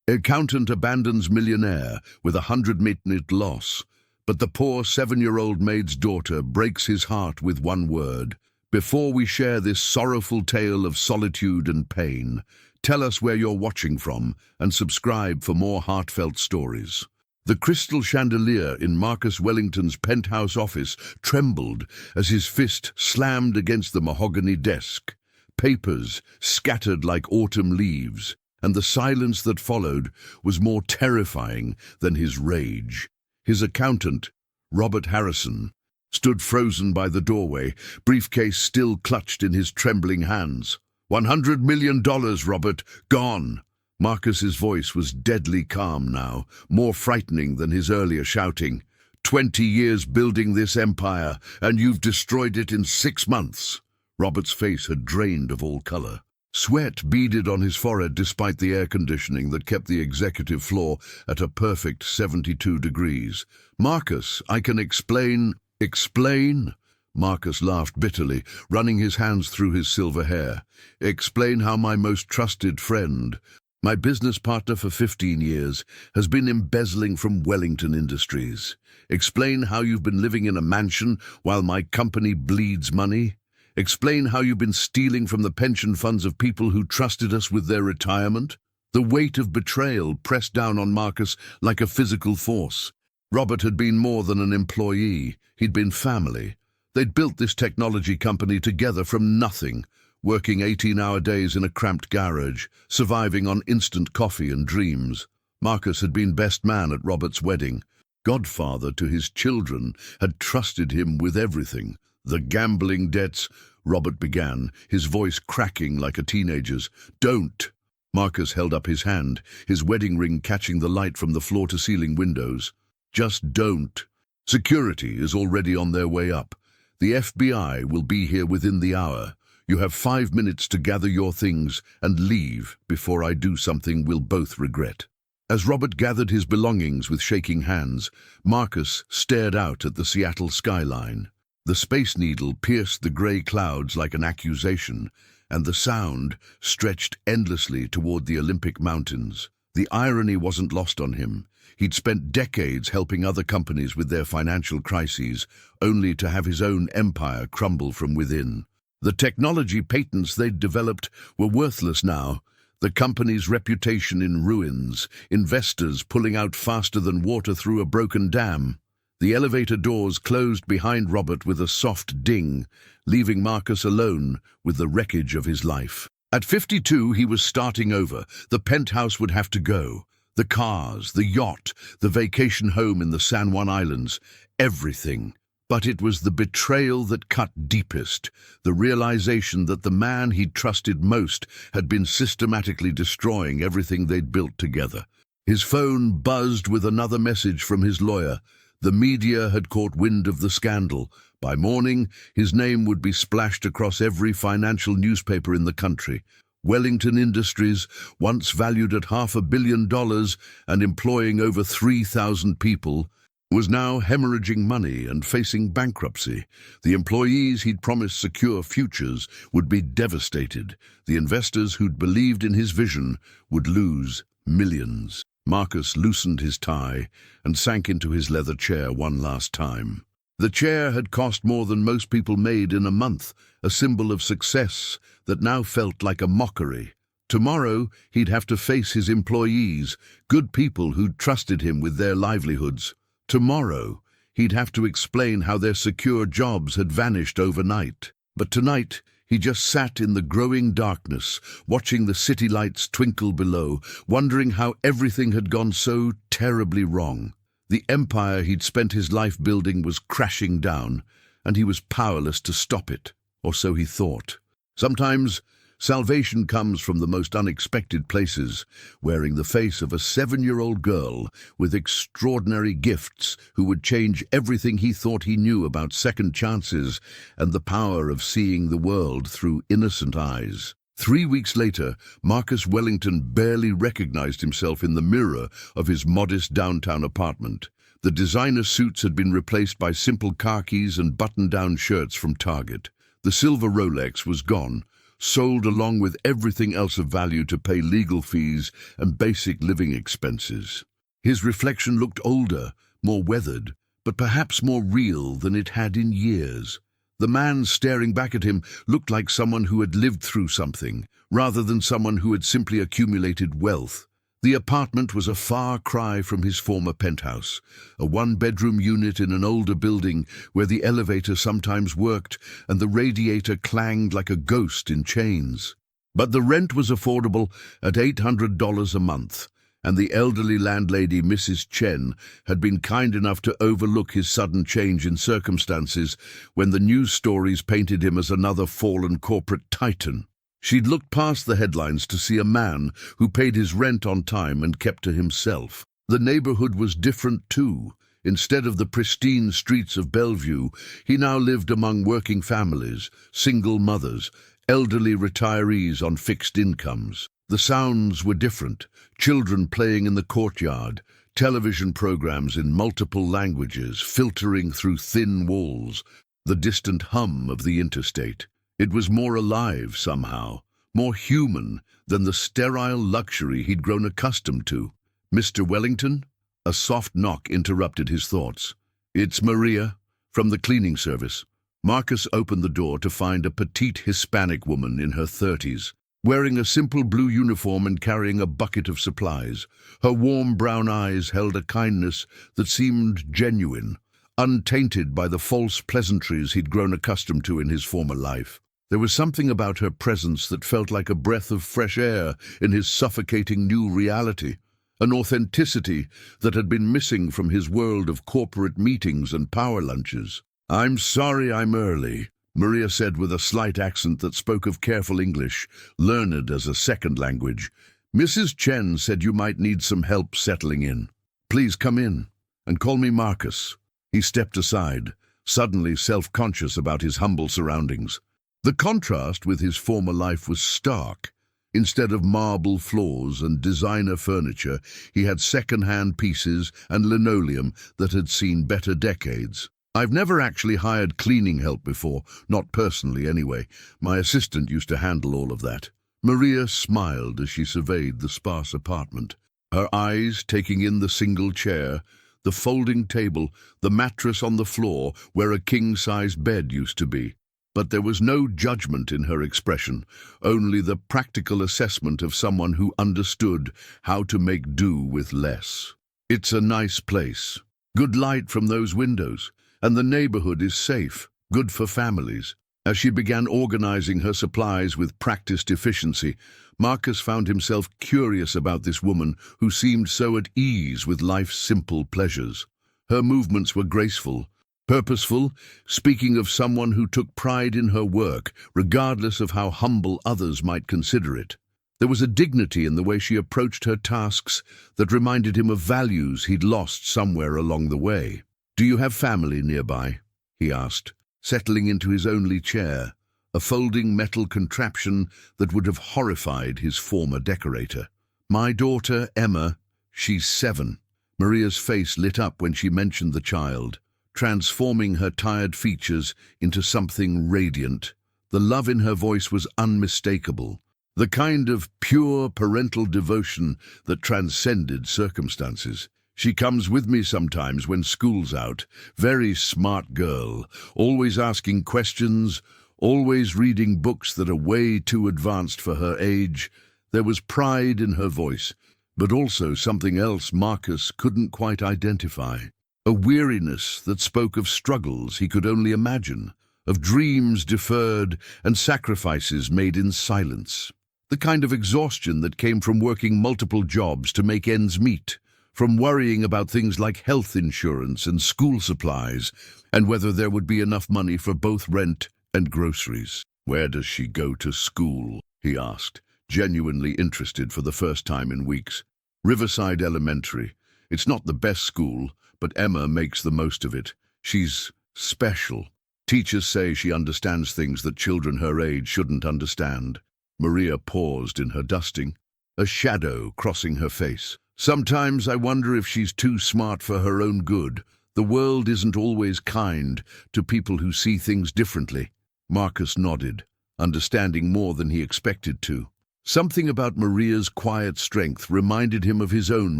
Accountant abandons millionaire with $100 loss, but the poor 7-year-old maid's daughter breaks his heart with one word. Before we share this sorrowful tale of solitude and pain, tell us where you're watching from and subscribe for more heartfelt stories. The crystal chandelier in Marcus Wellington's penthouse office trembled as his fist slammed against the mahogany desk. Papers scattered like autumn leaves, and the silence that followed was more terrifying than his rage. His accountant, Robert Harrison, stood frozen by the doorway, briefcase still clutched in his trembling hands. $100 million, Robert, gone. Marcus's voice was deadly calm now, more frightening than his earlier shouting. 20 years building this empire, and you've destroyed it in 6 months. Robert's face had drained of all color. Sweat beaded on his forehead despite the air conditioning that kept the executive floor at a perfect 72 degrees. Marcus, I can explain. Explain? Marcus laughed bitterly, running his hands through his silver hair. Explain how my most trusted friend, my business partner for 15 years, has been embezzling from Wellington Industries. Explain how you've been living in a mansion while my company bleeds money. Explain how you've been stealing from the pension funds of people who trusted us with their retirement. The weight of betrayal pressed down on Marcus like a physical force. Robert had been more than an employee. He'd been family. They'd built this technology company together from nothing, working 18-hour days in a cramped garage, surviving on instant coffee and dreams. Marcus had been best man at Robert's wedding. Godfather to his children, had trusted him with everything. The gambling debts, Robert began, his voice cracking like a teenager's. Don't! Marcus held up his hand, his wedding ring catching the light from the floor-to-ceiling windows. Just don't. Security is already on their way up. The FBI will be here within the hour. You have 5 minutes to gather your things and leave before I do something we'll both regret. As Robert gathered his belongings with shaking hands, Marcus stared out at the Seattle skyline. The Space Needle pierced the gray clouds like an accusation, and the sound stretched endlessly toward the Olympic Mountains. The irony wasn't lost on him. He'd spent decades helping other companies with their financial crises, only to have his own empire crumble from within. The technology patents they'd developed were worthless now, the company's reputation in ruins, investors pulling out faster than water through a broken dam. The elevator doors closed behind Robert with a soft ding, leaving Marcus alone with the wreckage of his life. At 52, he was starting over. The penthouse would have to go. The cars, the yacht, the vacation home in the San Juan Islands, everything. But it was the betrayal that cut deepest, the realization that the man he'd trusted most had been systematically destroying everything they'd built together. His phone buzzed with another message from his lawyer. The media had caught wind of the scandal. By morning, his name would be splashed across every financial newspaper in the country. Wellington Industries, once valued at $500 million and employing over 3,000 people, was now hemorrhaging money and facing bankruptcy. The employees he'd promised secure futures would be devastated. The investors who'd believed in his vision would lose millions. Marcus loosened his tie and sank into his leather chair one last time. The chair had cost more than most people made in a month, a symbol of success that now felt like a mockery. Tomorrow, he'd have to face his employees, good people who'd trusted him with their livelihoods. Tomorrow, he'd have to explain how their secure jobs had vanished overnight. But tonight, he just sat in the growing darkness, watching the city lights twinkle below, wondering how everything had gone so terribly wrong. The empire he'd spent his life building was crashing down, and he was powerless to stop it, or so he thought. Sometimes, salvation comes from the most unexpected places, wearing the face of a 7-year-old girl with extraordinary gifts who would change everything he thought he knew about second chances and the power of seeing the world through innocent eyes. 3 weeks later, Marcus Wellington barely recognized himself in the mirror of his modest downtown apartment. The designer suits had been replaced by simple khakis and button-down shirts from Target. The silver Rolex was gone, sold along with everything else of value to pay legal fees and basic living expenses. His reflection looked older, more weathered, but perhaps more real than it had in years. The man staring back at him looked like someone who had lived through something, rather than someone who had simply accumulated wealth. The apartment was a far cry from his former penthouse, a one-bedroom unit in an older building where the elevator sometimes worked and the radiator clanged like a ghost in chains. But the rent was affordable at $800 a month, and the elderly landlady, Mrs. Chen, had been kind enough to overlook his sudden change in circumstances when the news stories painted him as another fallen corporate titan. She'd looked past the headlines to see a man who paid his rent on time and kept to himself. The neighborhood was different too. Instead of the pristine streets of Bellevue, he now lived among working families, single mothers, elderly retirees on fixed incomes. The sounds were different, children playing in the courtyard, television programs in multiple languages filtering through thin walls, the distant hum of the interstate. It was more alive somehow, more human than the sterile luxury he'd grown accustomed to. "Mr. Wellington?" A soft knock interrupted his thoughts. "It's Maria, from the cleaning service." Marcus opened the door to find a petite Hispanic woman in her 30s, wearing a simple blue uniform and carrying a bucket of supplies. Her warm brown eyes held a kindness that seemed genuine, untainted by the false pleasantries he'd grown accustomed to in his former life. There was something about her presence that felt like a breath of fresh air in his suffocating new reality, an authenticity that had been missing from his world of corporate meetings and power lunches. "I'm sorry I'm early," Maria said with a slight accent that spoke of careful English, learned as a second language. "Mrs. Chen said you might need some help settling in. Please come in, and call me Marcus." He stepped aside, suddenly self-conscious about his humble surroundings. The contrast with his former life was stark. Instead of marble floors and designer furniture, he had second-hand pieces and linoleum that had seen better decades. "I've never actually hired cleaning help before, not personally anyway. My assistant used to handle all of that." Maria smiled as she surveyed the sparse apartment, her eyes taking in the single chair, the folding table, the mattress on the floor where a king-size bed used to be. But there was no judgment in her expression, only the practical assessment of someone who understood how to make do with less. "It's a nice place. Good light from those windows, and the neighborhood is safe, good for families." As she began organizing her supplies with practiced efficiency, Marcus found himself curious about this woman who seemed so at ease with life's simple pleasures. Her movements were graceful, purposeful, speaking of someone who took pride in her work, regardless of how humble others might consider it. There was a dignity in the way she approached her tasks that reminded him of values he'd lost somewhere along the way. "Do you have family nearby?" he asked, settling into his only chair, a folding metal contraption that would have horrified his former decorator. "My daughter, Emma, she's 7. Maria's face lit up when she mentioned the child, transforming her tired features into something radiant. The love in her voice was unmistakable, the kind of pure parental devotion that transcended circumstances. "She comes with me sometimes when school's out. Very smart girl, always asking questions, always reading books that are way too advanced for her age." There was pride in her voice, but also something else Marcus couldn't quite identify. A weariness that spoke of struggles he could only imagine, of dreams deferred and sacrifices made in silence. The kind of exhaustion that came from working multiple jobs to make ends meet, from worrying about things like health insurance and school supplies, and whether there would be enough money for both rent and groceries. "Where does she go to school?" he asked, genuinely interested for the first time in weeks. "Riverside Elementary. It's not the best school, but Emma makes the most of it. She's special. Teachers say she understands things that children her age shouldn't understand." Maria paused in her dusting, a shadow crossing her face. "Sometimes I wonder if she's too smart for her own good. The world isn't always kind to people who see things differently." Marcus nodded, understanding more than he expected to. Something about Maria's quiet strength reminded him of his own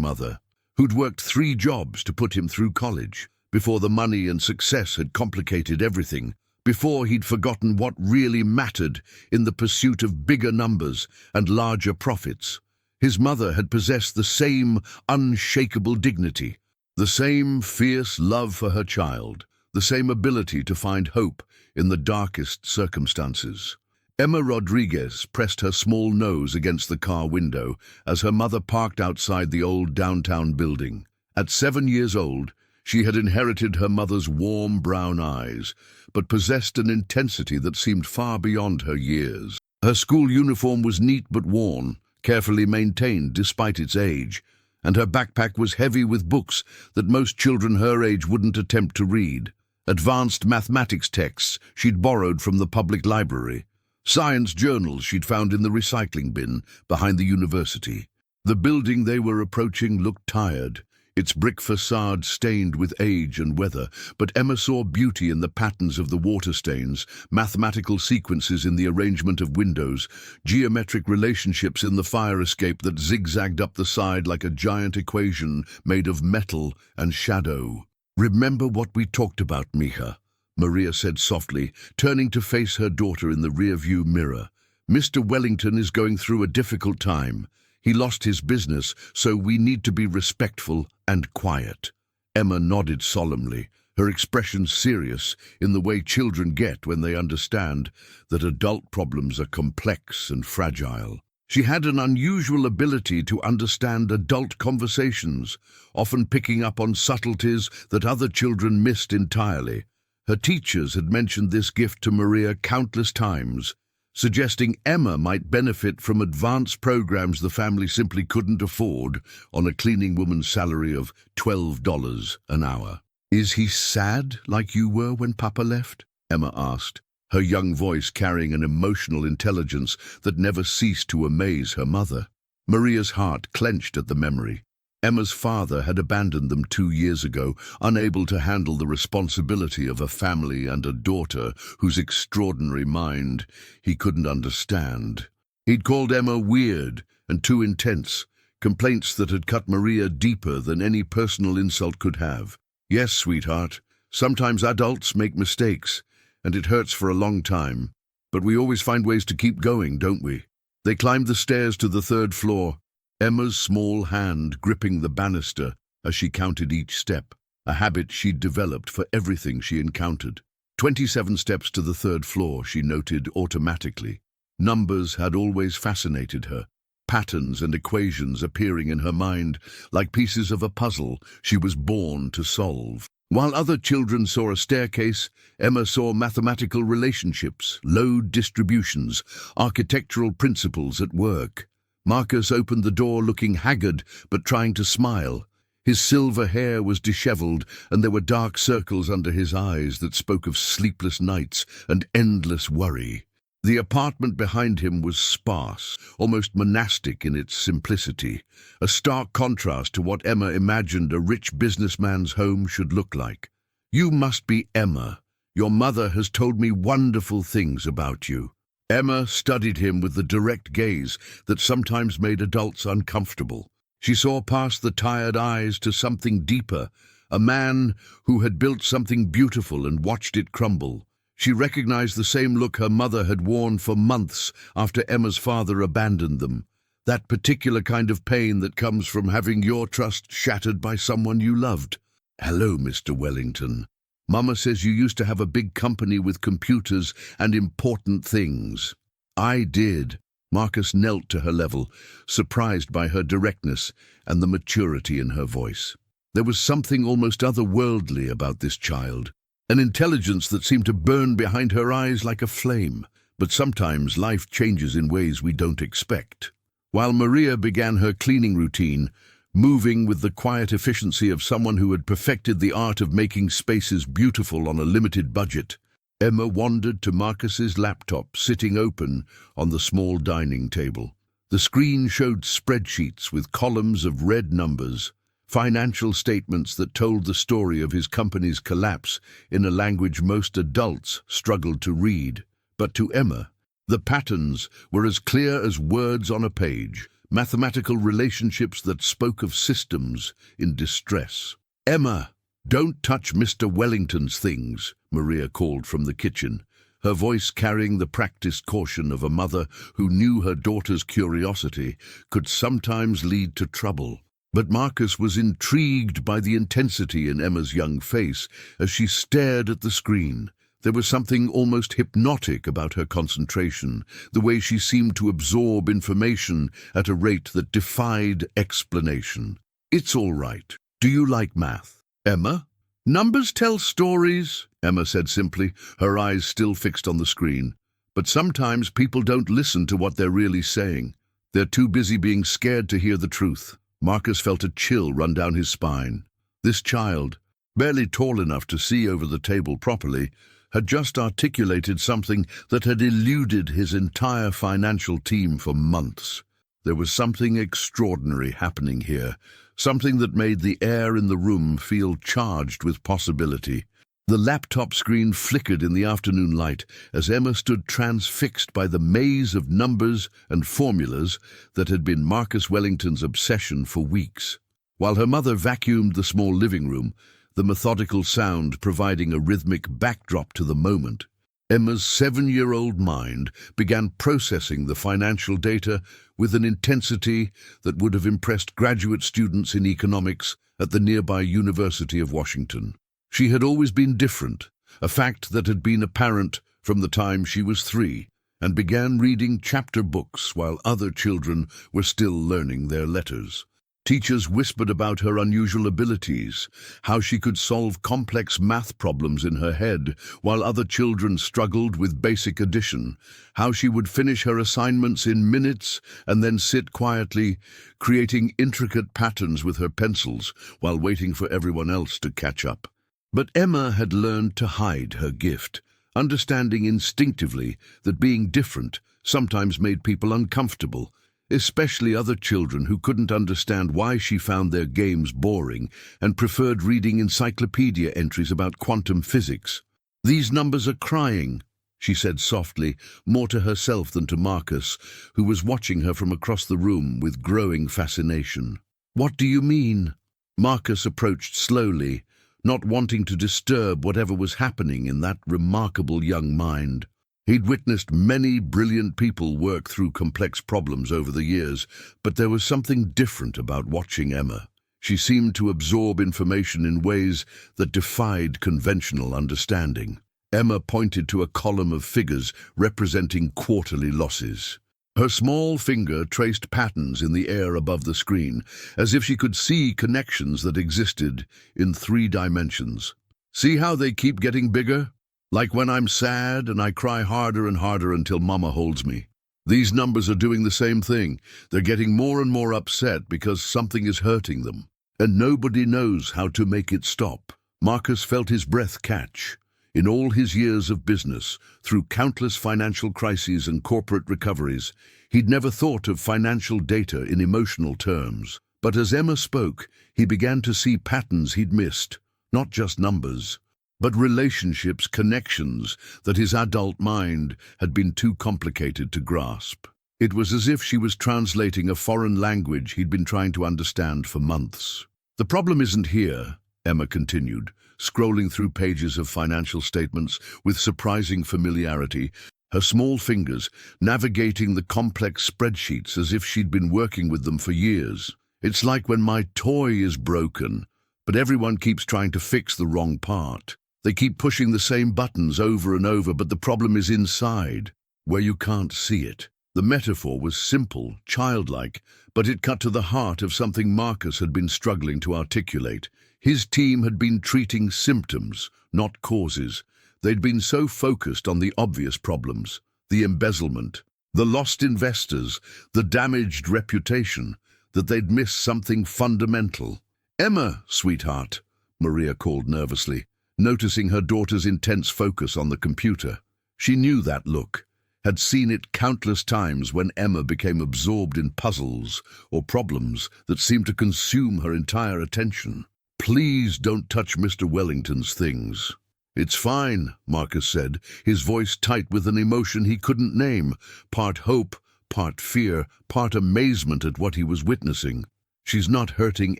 mother, who'd worked 3 jobs to put him through college, before the money and success had complicated everything, before he'd forgotten what really mattered in the pursuit of bigger numbers and larger profits. His mother had possessed the same unshakable dignity, the same fierce love for her child, the same ability to find hope in the darkest circumstances. Emma Rodriguez pressed her small nose against the car window as her mother parked outside the old downtown building. At 7 years old, she had inherited her mother's warm brown eyes, but possessed an intensity that seemed far beyond her years. Her school uniform was neat but worn, carefully maintained despite its age, and her backpack was heavy with books that most children her age wouldn't attempt to read. Advanced mathematics texts she'd borrowed from the public library. Science journals she'd found in the recycling bin behind the university. The building they were approaching looked tired, its brick facade stained with age and weather, but Emma saw beauty in the patterns of the water stains, mathematical sequences in the arrangement of windows, geometric relationships in the fire escape that zigzagged up the side like a giant equation made of metal and shadow. "Remember what we talked about, Mija," Maria said softly, turning to face her daughter in the rear-view mirror. "Mr. Wellington is going through a difficult time. He lost his business, so we need to be respectful and quiet." Emma nodded solemnly, her expression serious in the way children get when they understand that adult problems are complex and fragile. She had an unusual ability to understand adult conversations, often picking up on subtleties that other children missed entirely. Her teachers had mentioned this gift to Maria countless times, suggesting Emma might benefit from advanced programs the family simply couldn't afford on a cleaning woman's salary of $12 an hour. "Is he sad like you were when Papa left?" Emma asked, her young voice carrying an emotional intelligence that never ceased to amaze her mother. Maria's heart clenched at the memory. Emma's father had abandoned them 2 years ago, unable to handle the responsibility of a family and a daughter whose extraordinary mind he couldn't understand. He'd called Emma weird and too intense, complaints that had cut Maria deeper than any personal insult could have. "Yes, sweetheart, sometimes adults make mistakes, and it hurts for a long time, but we always find ways to keep going, don't we?" They climbed the stairs to the 3rd floor, Emma's small hand gripping the banister as she counted each step, a habit she'd developed for everything she encountered. 27 steps to the 3rd floor, she noted automatically. Numbers had always fascinated her, patterns and equations appearing in her mind like pieces of a puzzle she was born to solve. While other children saw a staircase, Emma saw mathematical relationships, load distributions, architectural principles at work. Marcus opened the door looking haggard but trying to smile. His silver hair was disheveled and there were dark circles under his eyes that spoke of sleepless nights and endless worry. The apartment behind him was sparse, almost monastic in its simplicity, a stark contrast to what Emma imagined a rich businessman's home should look like. "You must be Emma. Your mother has told me wonderful things about you." Emma studied him with the direct gaze that sometimes made adults uncomfortable. She saw past the tired eyes to something deeper, a man who had built something beautiful and watched it crumble. She recognized the same look her mother had worn for months after Emma's father abandoned them, that particular kind of pain that comes from having your trust shattered by someone you loved. "Hello, Mr. Wellington. Mama says you used to have a big company with computers and important things." "I did." Marcus knelt to her level, surprised by her directness and the maturity in her voice. There was something almost otherworldly about this child, an intelligence that seemed to burn behind her eyes like a flame. But sometimes life changes in ways we don't expect. While Maria began her cleaning routine, moving with the quiet efficiency of someone who had perfected the art of making spaces beautiful on a limited budget, Emma wandered to Marcus's laptop sitting open on the small dining table. The screen showed spreadsheets with columns of red numbers, financial statements that told the story of his company's collapse in a language most adults struggled to read. But to Emma, The patterns were as clear as words on a page, mathematical relationships that spoke of systems in distress. "Emma, don't touch Mr. Wellington's things," Maria called from the kitchen, her voice carrying the practiced caution of a mother who knew her daughter's curiosity could sometimes lead to trouble. But Marcus was intrigued by the intensity in Emma's young face as she stared at the screen. There was something almost hypnotic about her concentration, the way she seemed to absorb information at a rate that defied explanation. "It's all right. Do you like math, Emma?" "Numbers tell stories," Emma said simply, her eyes still fixed on the screen. "But sometimes people don't listen to what they're really saying. They're too busy being scared to hear the truth." Marcus felt a chill run down his spine. This child, barely tall enough to see over the table properly, had just articulated something that had eluded his entire financial team for months. There was something extraordinary happening here, something that made the air in the room feel charged with possibility. The laptop screen flickered in the afternoon light as Emma stood transfixed by the maze of numbers and formulas that had been Marcus Wellington's obsession for weeks. While her mother vacuumed the small living room, the methodical sound providing a rhythmic backdrop to the moment, Emma's 7-year-old mind began processing the financial data with an intensity that would have impressed graduate students in economics at the nearby University of Washington. She had always been different, a fact that had been apparent from the time she was 3, and began reading chapter books while other children were still learning their letters. Teachers whispered about her unusual abilities, how she could solve complex math problems in her head while other children struggled with basic addition, how she would finish her assignments in minutes and then sit quietly, creating intricate patterns with her pencils while waiting for everyone else to catch up. But Emma had learned to hide her gift, understanding instinctively that being different sometimes made people uncomfortable, especially other children who couldn't understand why she found their games boring and preferred reading encyclopedia entries about quantum physics. "These numbers are crying," she said softly, more to herself than to Marcus, who was watching her from across the room with growing fascination. "What do you mean?" Marcus approached slowly, not wanting to disturb whatever was happening in that remarkable young mind. He'd witnessed many brilliant people work through complex problems over the years, but there was something different about watching Emma. She seemed to absorb information in ways that defied conventional understanding. Emma pointed to a column of figures representing quarterly losses. Her small finger traced patterns in the air above the screen, as if she could see connections that existed in 3 dimensions. "See how they keep getting bigger? Like when I'm sad and I cry harder and harder until Mama holds me. These numbers are doing the same thing. They're getting more and more upset because something is hurting them, and nobody knows how to make it stop." Marcus felt his breath catch. In all his years of business, through countless financial crises and corporate recoveries, he'd never thought of financial data in emotional terms. But as Emma spoke, he began to see patterns he'd missed, not just numbers, but relationships, connections that his adult mind had been too complicated to grasp. It was as if she was translating a foreign language he'd been trying to understand for months. "The problem isn't here," Emma continued, scrolling through pages of financial statements with surprising familiarity, her small fingers navigating the complex spreadsheets as if she'd been working with them for years. "It's like when my toy is broken, but everyone keeps trying to fix the wrong part. They keep pushing the same buttons over and over, but the problem is inside, where you can't see it." The metaphor was simple, childlike, but it cut to the heart of something Marcus had been struggling to articulate. His team had been treating symptoms, not causes. They'd been so focused on the obvious problems, the embezzlement, the lost investors, the damaged reputation, that they'd missed something fundamental. "Emma, sweetheart," Maria called nervously, noticing her daughter's intense focus on the computer. She knew that look, had seen it countless times when Emma became absorbed in puzzles or problems that seemed to consume her entire attention. "Please don't touch Mr. Wellington's things." "It's fine," Marcus said, his voice tight with an emotion he couldn't name, part hope, part fear, part amazement at what he was witnessing. "She's not hurting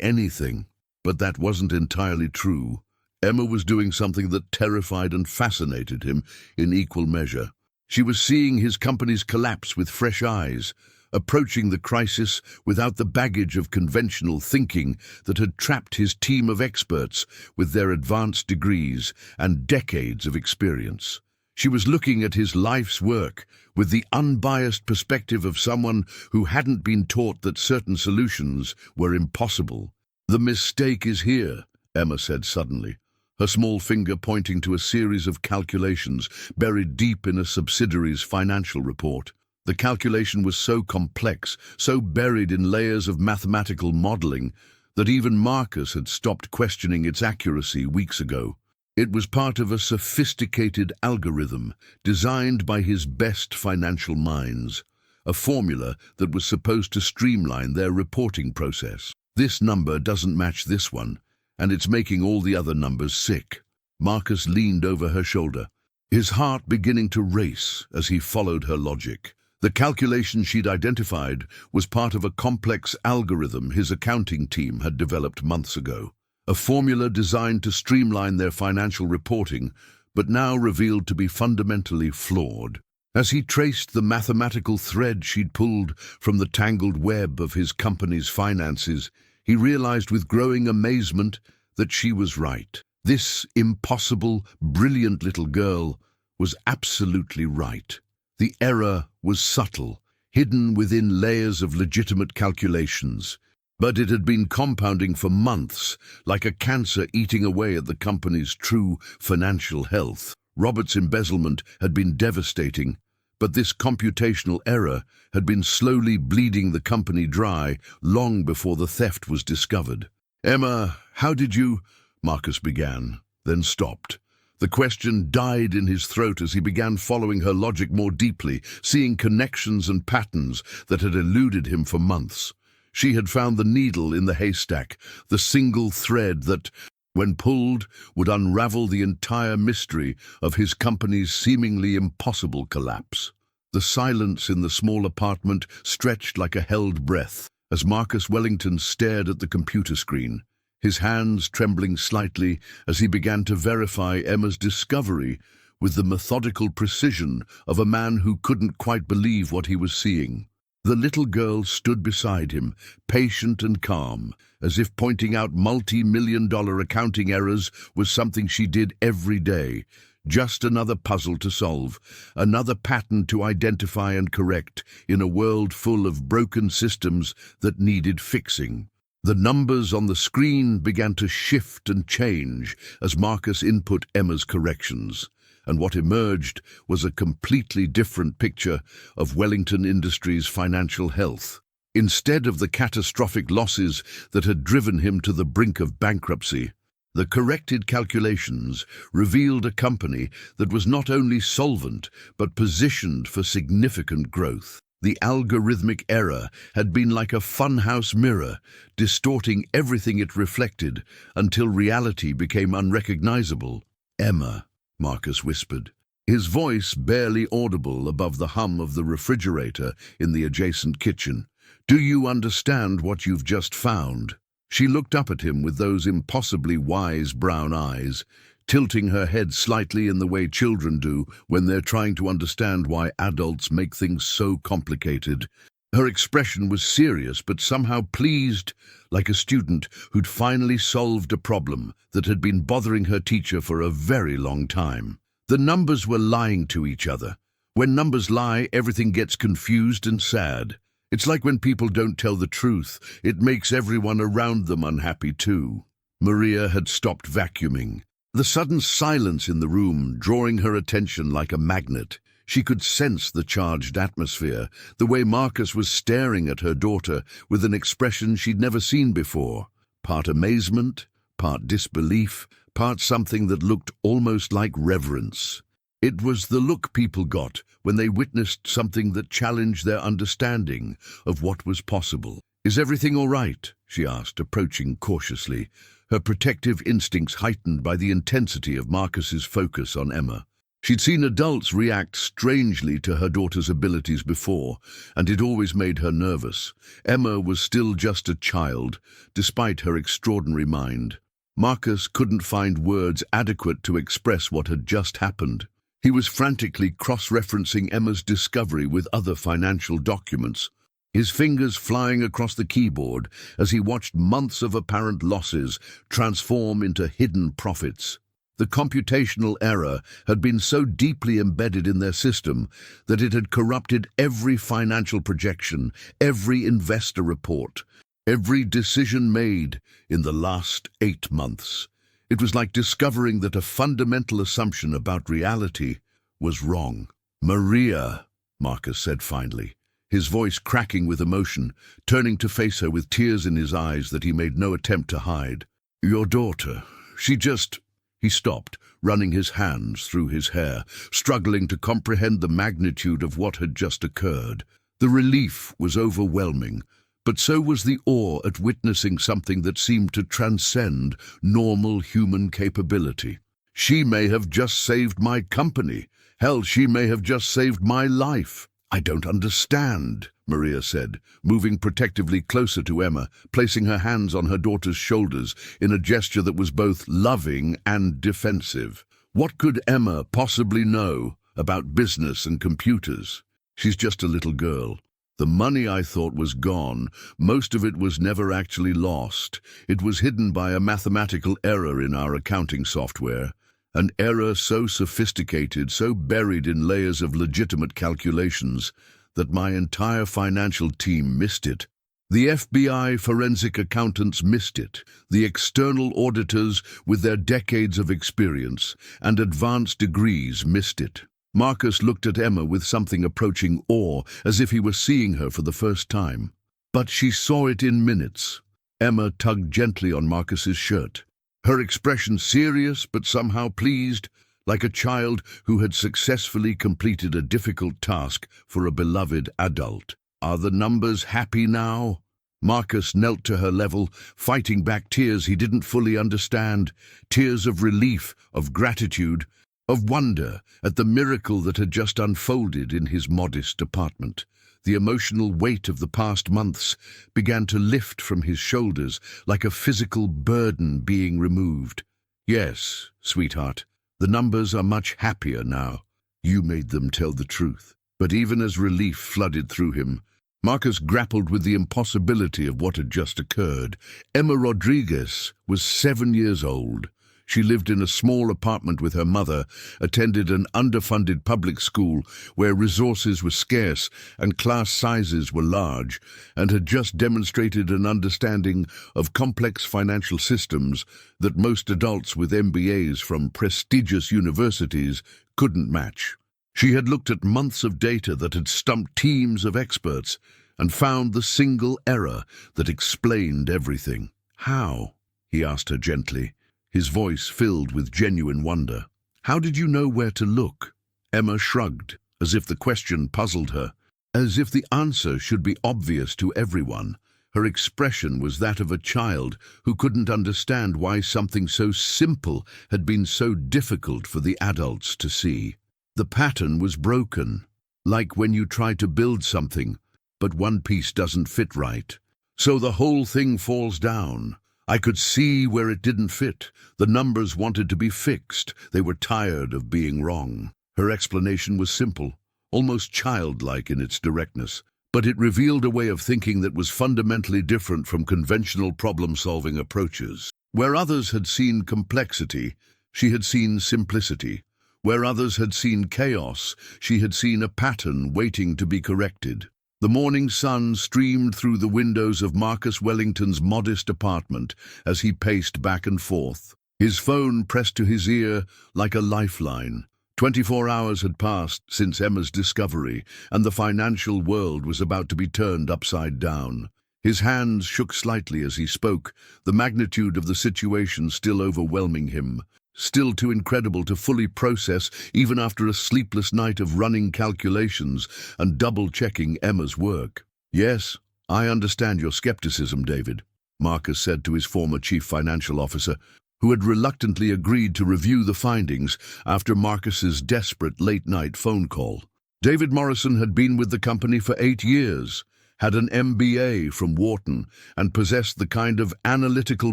anything." But that wasn't entirely true. Emma was doing something that terrified and fascinated him in equal measure. She was seeing his company's collapse with fresh eyes, approaching the crisis without the baggage of conventional thinking that had trapped his team of experts with their advanced degrees and decades of experience. She was looking at his life's work with the unbiased perspective of someone who hadn't been taught that certain solutions were impossible. "The mistake is here," Emma said suddenly, her small finger pointing to a series of calculations buried deep in a subsidiary's financial report. The calculation was so complex, so buried in layers of mathematical modeling, that even Marcus had stopped questioning its accuracy weeks ago. It was part of a sophisticated algorithm designed by his best financial minds, a formula that was supposed to streamline their reporting process. "This number doesn't match this one, and it's making all the other numbers sick." Marcus leaned over her shoulder, his heart beginning to race as he followed her logic. The calculation she'd identified was part of a complex algorithm his accounting team had developed months ago, a formula designed to streamline their financial reporting, but now revealed to be fundamentally flawed. As he traced the mathematical thread she'd pulled from the tangled web of his company's finances, he realized with growing amazement that she was right. This impossible, brilliant little girl was absolutely right. The error was subtle, hidden within layers of legitimate calculations, but it had been compounding for months, like a cancer eating away at the company's true financial health. Robert's embezzlement had been devastating, but this computational error had been slowly bleeding the company dry long before the theft was discovered. "Emma, how did you—" Marcus began, then stopped. The question died in his throat as he began following her logic more deeply, seeing connections and patterns that had eluded him for months. She had found the needle in the haystack, the single thread that, when pulled, would unravel the entire mystery of his company's seemingly impossible collapse. The silence in the small apartment stretched like a held breath as Marcus Wellington stared at the computer screen, his hands trembling slightly as he began to verify Emma's discovery with the methodical precision of a man who couldn't quite believe what he was seeing. The little girl stood beside him, patient and calm, as if pointing out multi-million-dollar accounting errors was something she did every day. Just another puzzle to solve, another pattern to identify and correct in a world full of broken systems that needed fixing. The numbers on the screen began to shift and change as Marcus input Emma's corrections, and what emerged was a completely different picture of Wellington Industries' financial health. Instead of the catastrophic losses that had driven him to the brink of bankruptcy, the corrected calculations revealed a company that was not only solvent but positioned for significant growth. The algorithmic error had been like a funhouse mirror, distorting everything it reflected until reality became unrecognizable. "Emma," Marcus whispered, his voice barely audible above the hum of the refrigerator in the adjacent kitchen. "Do you understand what you've just found?" She looked up at him with those impossibly wise brown eyes, tilting her head slightly in the way children do when they're trying to understand why adults make things so complicated. Her expression was serious but somehow pleased, like a student who'd finally solved a problem that had been bothering her teacher for a very long time. The numbers were lying to each other. When numbers lie, everything gets confused and sad. It's like when people don't tell the truth. It makes everyone around them unhappy too. Maria had stopped vacuuming, the sudden silence in the room drawing her attention like a magnet. She could sense the charged atmosphere, the way Marcus was staring at her daughter with an expression she'd never seen before. Part amazement, part disbelief, part something that looked almost like reverence. It was the look people got when they witnessed something that challenged their understanding of what was possible. "Is everything all right?" she asked, approaching cautiously, her protective instincts heightened by the intensity of Marcus's focus on Emma. She'd seen adults react strangely to her daughter's abilities before, and it always made her nervous. Emma was still just a child, despite her extraordinary mind. Marcus couldn't find words adequate to express what had just happened. He was frantically cross-referencing Emma's discovery with other financial documents, his fingers flying across the keyboard as he watched months of apparent losses transform into hidden profits. The computational error had been so deeply embedded in their system that it had corrupted every financial projection, every investor report, every decision made in the last 8 months. It was like discovering that a fundamental assumption about reality was wrong. "Maria," Marcus said finally, his voice cracking with emotion, turning to face her with tears in his eyes that he made no attempt to hide. "Your daughter, she just—" He stopped, running his hands through his hair, struggling to comprehend the magnitude of what had just occurred. The relief was overwhelming, but so was the awe at witnessing something that seemed to transcend normal human capability. "She may have just saved my company. Hell, she may have just saved my life." "I don't understand," Maria said, moving protectively closer to Emma, placing her hands on her daughter's shoulders in a gesture that was both loving and defensive. What could Emma possibly know about business and computers? She's just a little girl. The money I thought was gone, most of it was never actually lost. It was hidden by a mathematical error in our accounting software. An error so sophisticated, so buried in layers of legitimate calculations, that my entire financial team missed it. The FBI forensic accountants missed it. The external auditors, with their decades of experience and advanced degrees, missed it. Marcus looked at Emma with something approaching awe, as if he were seeing her for the first time. But she saw it in minutes. Emma tugged gently on Marcus's shirt, her expression serious but somehow pleased, like a child who had successfully completed a difficult task for a beloved adult. "Are the numbers happy now?" Marcus knelt to her level, fighting back tears he didn't fully understand, tears of relief, of gratitude, of wonder at the miracle that had just unfolded in his modest apartment. The emotional weight of the past months began to lift from his shoulders like a physical burden being removed. "Yes, sweetheart, the numbers are much happier now. You made them tell the truth." But even as relief flooded through him, Marcus grappled with the impossibility of what had just occurred. Emma Rodriguez was 7 years old. She lived in a small apartment with her mother, attended an underfunded public school where resources were scarce and class sizes were large, and had just demonstrated an understanding of complex financial systems that most adults with MBAs from prestigious universities couldn't match. She had looked at months of data that had stumped teams of experts and found the single error that explained everything. "How?" he asked her gently, his voice filled with genuine wonder. "How did you know where to look?" Emma shrugged, as if the question puzzled her, as if the answer should be obvious to everyone. Her expression was that of a child who couldn't understand why something so simple had been so difficult for the adults to see. The pattern was broken, like when you try to build something, but one piece doesn't fit right. So the whole thing falls down. I could see where it didn't fit. The numbers wanted to be fixed. They were tired of being wrong. Her explanation was simple, almost childlike in its directness, but it revealed a way of thinking that was fundamentally different from conventional problem-solving approaches. Where others had seen complexity, she had seen simplicity. Where others had seen chaos, she had seen a pattern waiting to be corrected. The morning sun streamed through the windows of Marcus Wellington's modest apartment as he paced back and forth, his phone pressed to his ear like a lifeline. 24 hours had passed since Emma's discovery, and the financial world was about to be turned upside down. His hands shook slightly as he spoke, the magnitude of the situation still overwhelming him. Still too incredible to fully process even after a sleepless night of running calculations and double-checking Emma's work. "Yes, I understand your skepticism, David. Marcus said to his former chief financial officer, who had reluctantly agreed to review the findings after Marcus's desperate late-night phone call. David Morrison had been with the company for 8 years, had an MBA from Wharton, and possessed the kind of analytical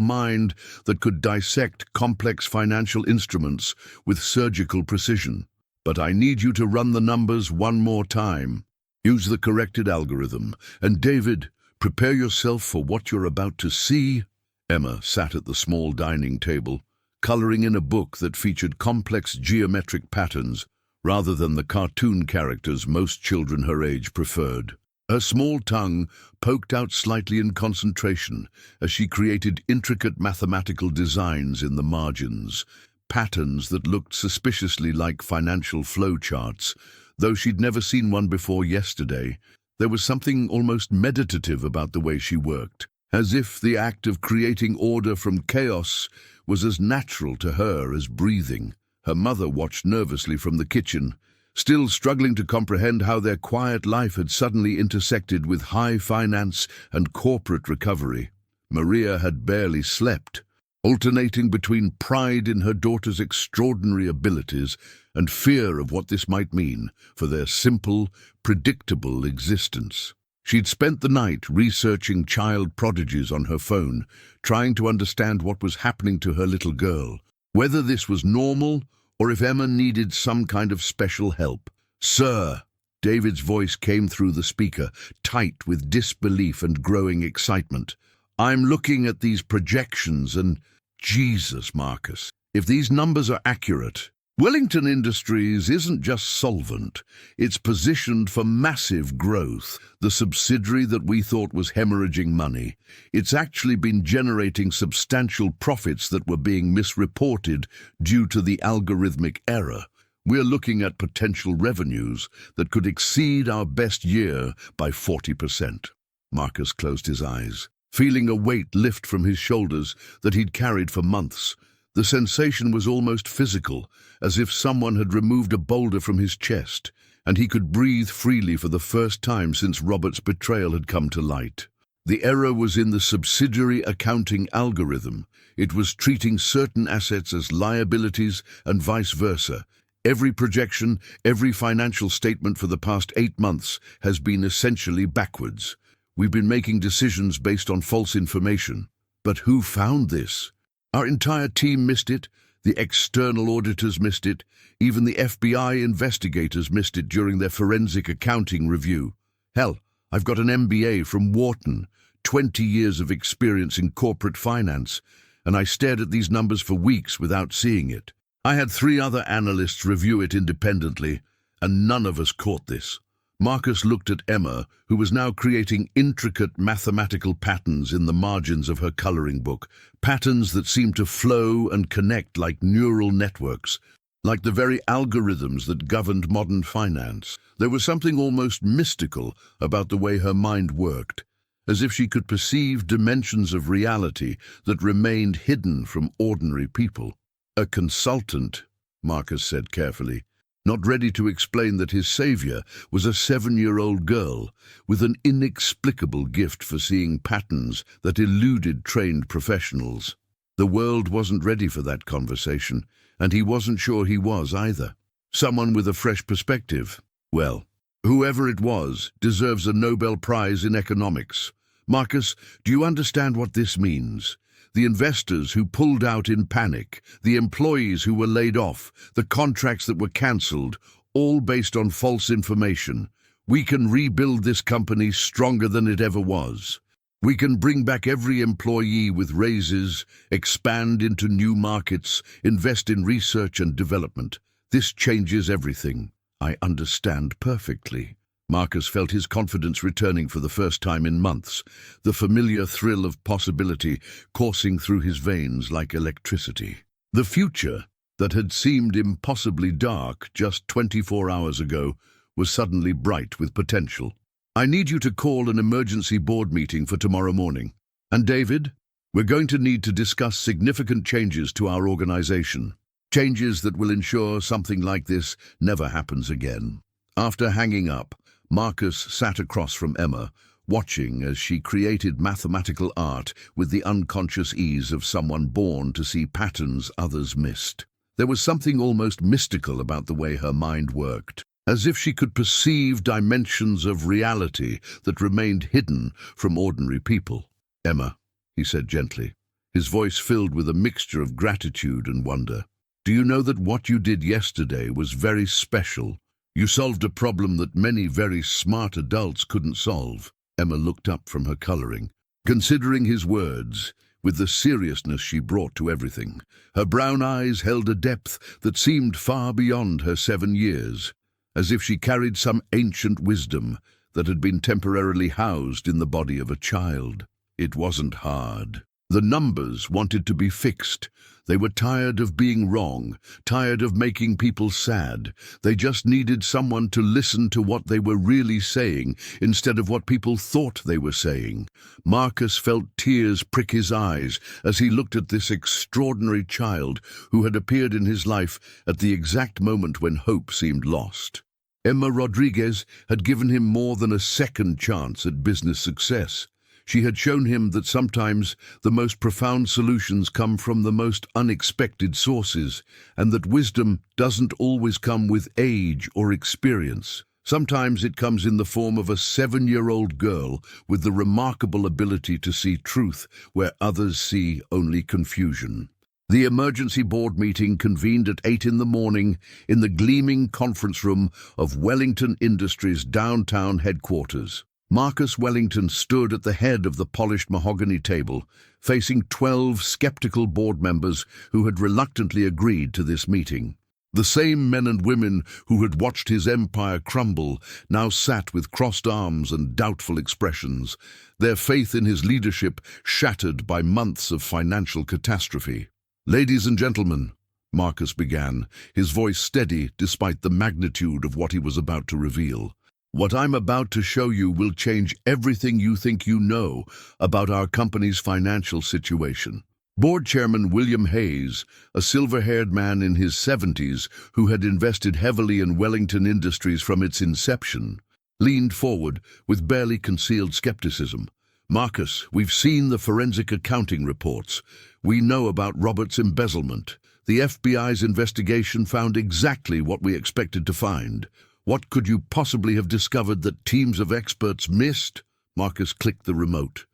mind that could dissect complex financial instruments with surgical precision. But I need you to run the numbers one more time. Use the corrected algorithm. And David, prepare yourself for what you're about to see. Emma sat at the small dining table, coloring in a book that featured complex geometric patterns rather than the cartoon characters most children her age preferred. Her small tongue poked out slightly in concentration as she created intricate mathematical designs in the margins, patterns that looked suspiciously like financial flowcharts. Though she'd never seen one before yesterday, there was something almost meditative about the way she worked, as if the act of creating order from chaos was as natural to her as breathing. Her mother watched nervously from the kitchen, still struggling to comprehend how their quiet life had suddenly intersected with high finance and corporate recovery. Maria had barely slept, alternating between pride in her daughter's extraordinary abilities and fear of what this might mean for their simple, predictable existence. She'd spent the night researching child prodigies on her phone, trying to understand what was happening to her little girl, whether this was normal or if Emma needed some kind of special help. "Sir," David's voice came through the speaker, tight with disbelief and growing excitement. "I'm looking at these projections and, Jesus, Marcus, if these numbers are accurate, Wellington Industries isn't just solvent, it's positioned for massive growth. The subsidiary that we thought was hemorrhaging money, it's actually been generating substantial profits that were being misreported due to the algorithmic error. We're looking at potential revenues that could exceed our best year by 40%. Marcus closed his eyes, feeling a weight lift from his shoulders that he'd carried for months. The sensation was almost physical, as if someone had removed a boulder from his chest, and he could breathe freely for the first time since Robert's betrayal had come to light. The error was in the subsidiary accounting algorithm. It was treating certain assets as liabilities and vice versa. Every projection, every financial statement for the past 8 months has been essentially backwards. We've been making decisions based on false information. But who found this? Our entire team missed it, the external auditors missed it, even the FBI investigators missed it during their forensic accounting review. Hell, I've got an MBA from Wharton, 20 years of experience in corporate finance, and I stared at these numbers for weeks without seeing it. I had 3 other analysts review it independently, and none of us caught this. Marcus looked at Emma, who was now creating intricate mathematical patterns in the margins of her coloring book, patterns that seemed to flow and connect like neural networks, like the very algorithms that governed modern finance. There was something almost mystical about the way her mind worked, as if she could perceive dimensions of reality that remained hidden from ordinary people. "A consultant," Marcus said carefully, not ready to explain that his savior was a 7-year-old girl with an inexplicable gift for seeing patterns that eluded trained professionals. The world wasn't ready for that conversation, and he wasn't sure he was either. Someone with a fresh perspective. Well, whoever it was deserves a Nobel Prize in economics. Marcus, do you understand what this means? The investors who pulled out in panic, the employees who were laid off, the contracts that were cancelled, all based on false information. We can rebuild this company stronger than it ever was. We can bring back every employee with raises, expand into new markets, invest in research and development. This changes everything. I understand perfectly. Marcus felt his confidence returning for the first time in months, the familiar thrill of possibility coursing through his veins like electricity. The future, that had seemed impossibly dark just 24 hours ago, was suddenly bright with potential. "I need you to call an emergency board meeting for tomorrow morning. And David, we're going to need to discuss significant changes to our organization. Changes that will ensure something like this never happens again." After hanging up, Marcus sat across from Emma, watching as she created mathematical art with the unconscious ease of someone born to see patterns others missed. There was something almost mystical about the way her mind worked, as if she could perceive dimensions of reality that remained hidden from ordinary people. "Emma," he said gently, his voice filled with a mixture of gratitude and wonder, "do you know that what you did yesterday was very special? You solved a problem that many very smart adults couldn't solve." Emma looked up from her coloring, considering his words with the seriousness she brought to everything. Her brown eyes held a depth that seemed far beyond her 7 years, as if she carried some ancient wisdom that had been temporarily housed in the body of a child. It wasn't hard. The numbers wanted to be fixed. They were tired of being wrong, tired of making people sad. They just needed someone to listen to what they were really saying instead of what people thought they were saying. Marcus felt tears prick his eyes as he looked at this extraordinary child who had appeared in his life at the exact moment when hope seemed lost. Emma Rodriguez had given him more than a second chance at business success. She had shown him that sometimes the most profound solutions come from the most unexpected sources, and that wisdom doesn't always come with age or experience. Sometimes it comes in the form of a 7-year-old girl with the remarkable ability to see truth where others see only confusion. The emergency board meeting convened at 8 in the morning in the gleaming conference room of Wellington Industries' downtown headquarters. Marcus Wellington stood at the head of the polished mahogany table, facing 12 skeptical board members who had reluctantly agreed to this meeting. The same men and women who had watched his empire crumble now sat with crossed arms and doubtful expressions, their faith in his leadership shattered by months of financial catastrophe. "Ladies and gentlemen," Marcus began, his voice steady despite the magnitude of what he was about to reveal. "What I'm about to show you will change everything you think you know about our company's financial situation." Board Chairman William Hayes, a silver-haired man in his 70s who had invested heavily in Wellington Industries from its inception, leaned forward with barely concealed skepticism. "Marcus, we've seen the forensic accounting reports. We know about Robert's embezzlement. The FBI's investigation found exactly what we expected to find. What could you possibly have discovered that teams of experts missed?" Marcus clicked the remote,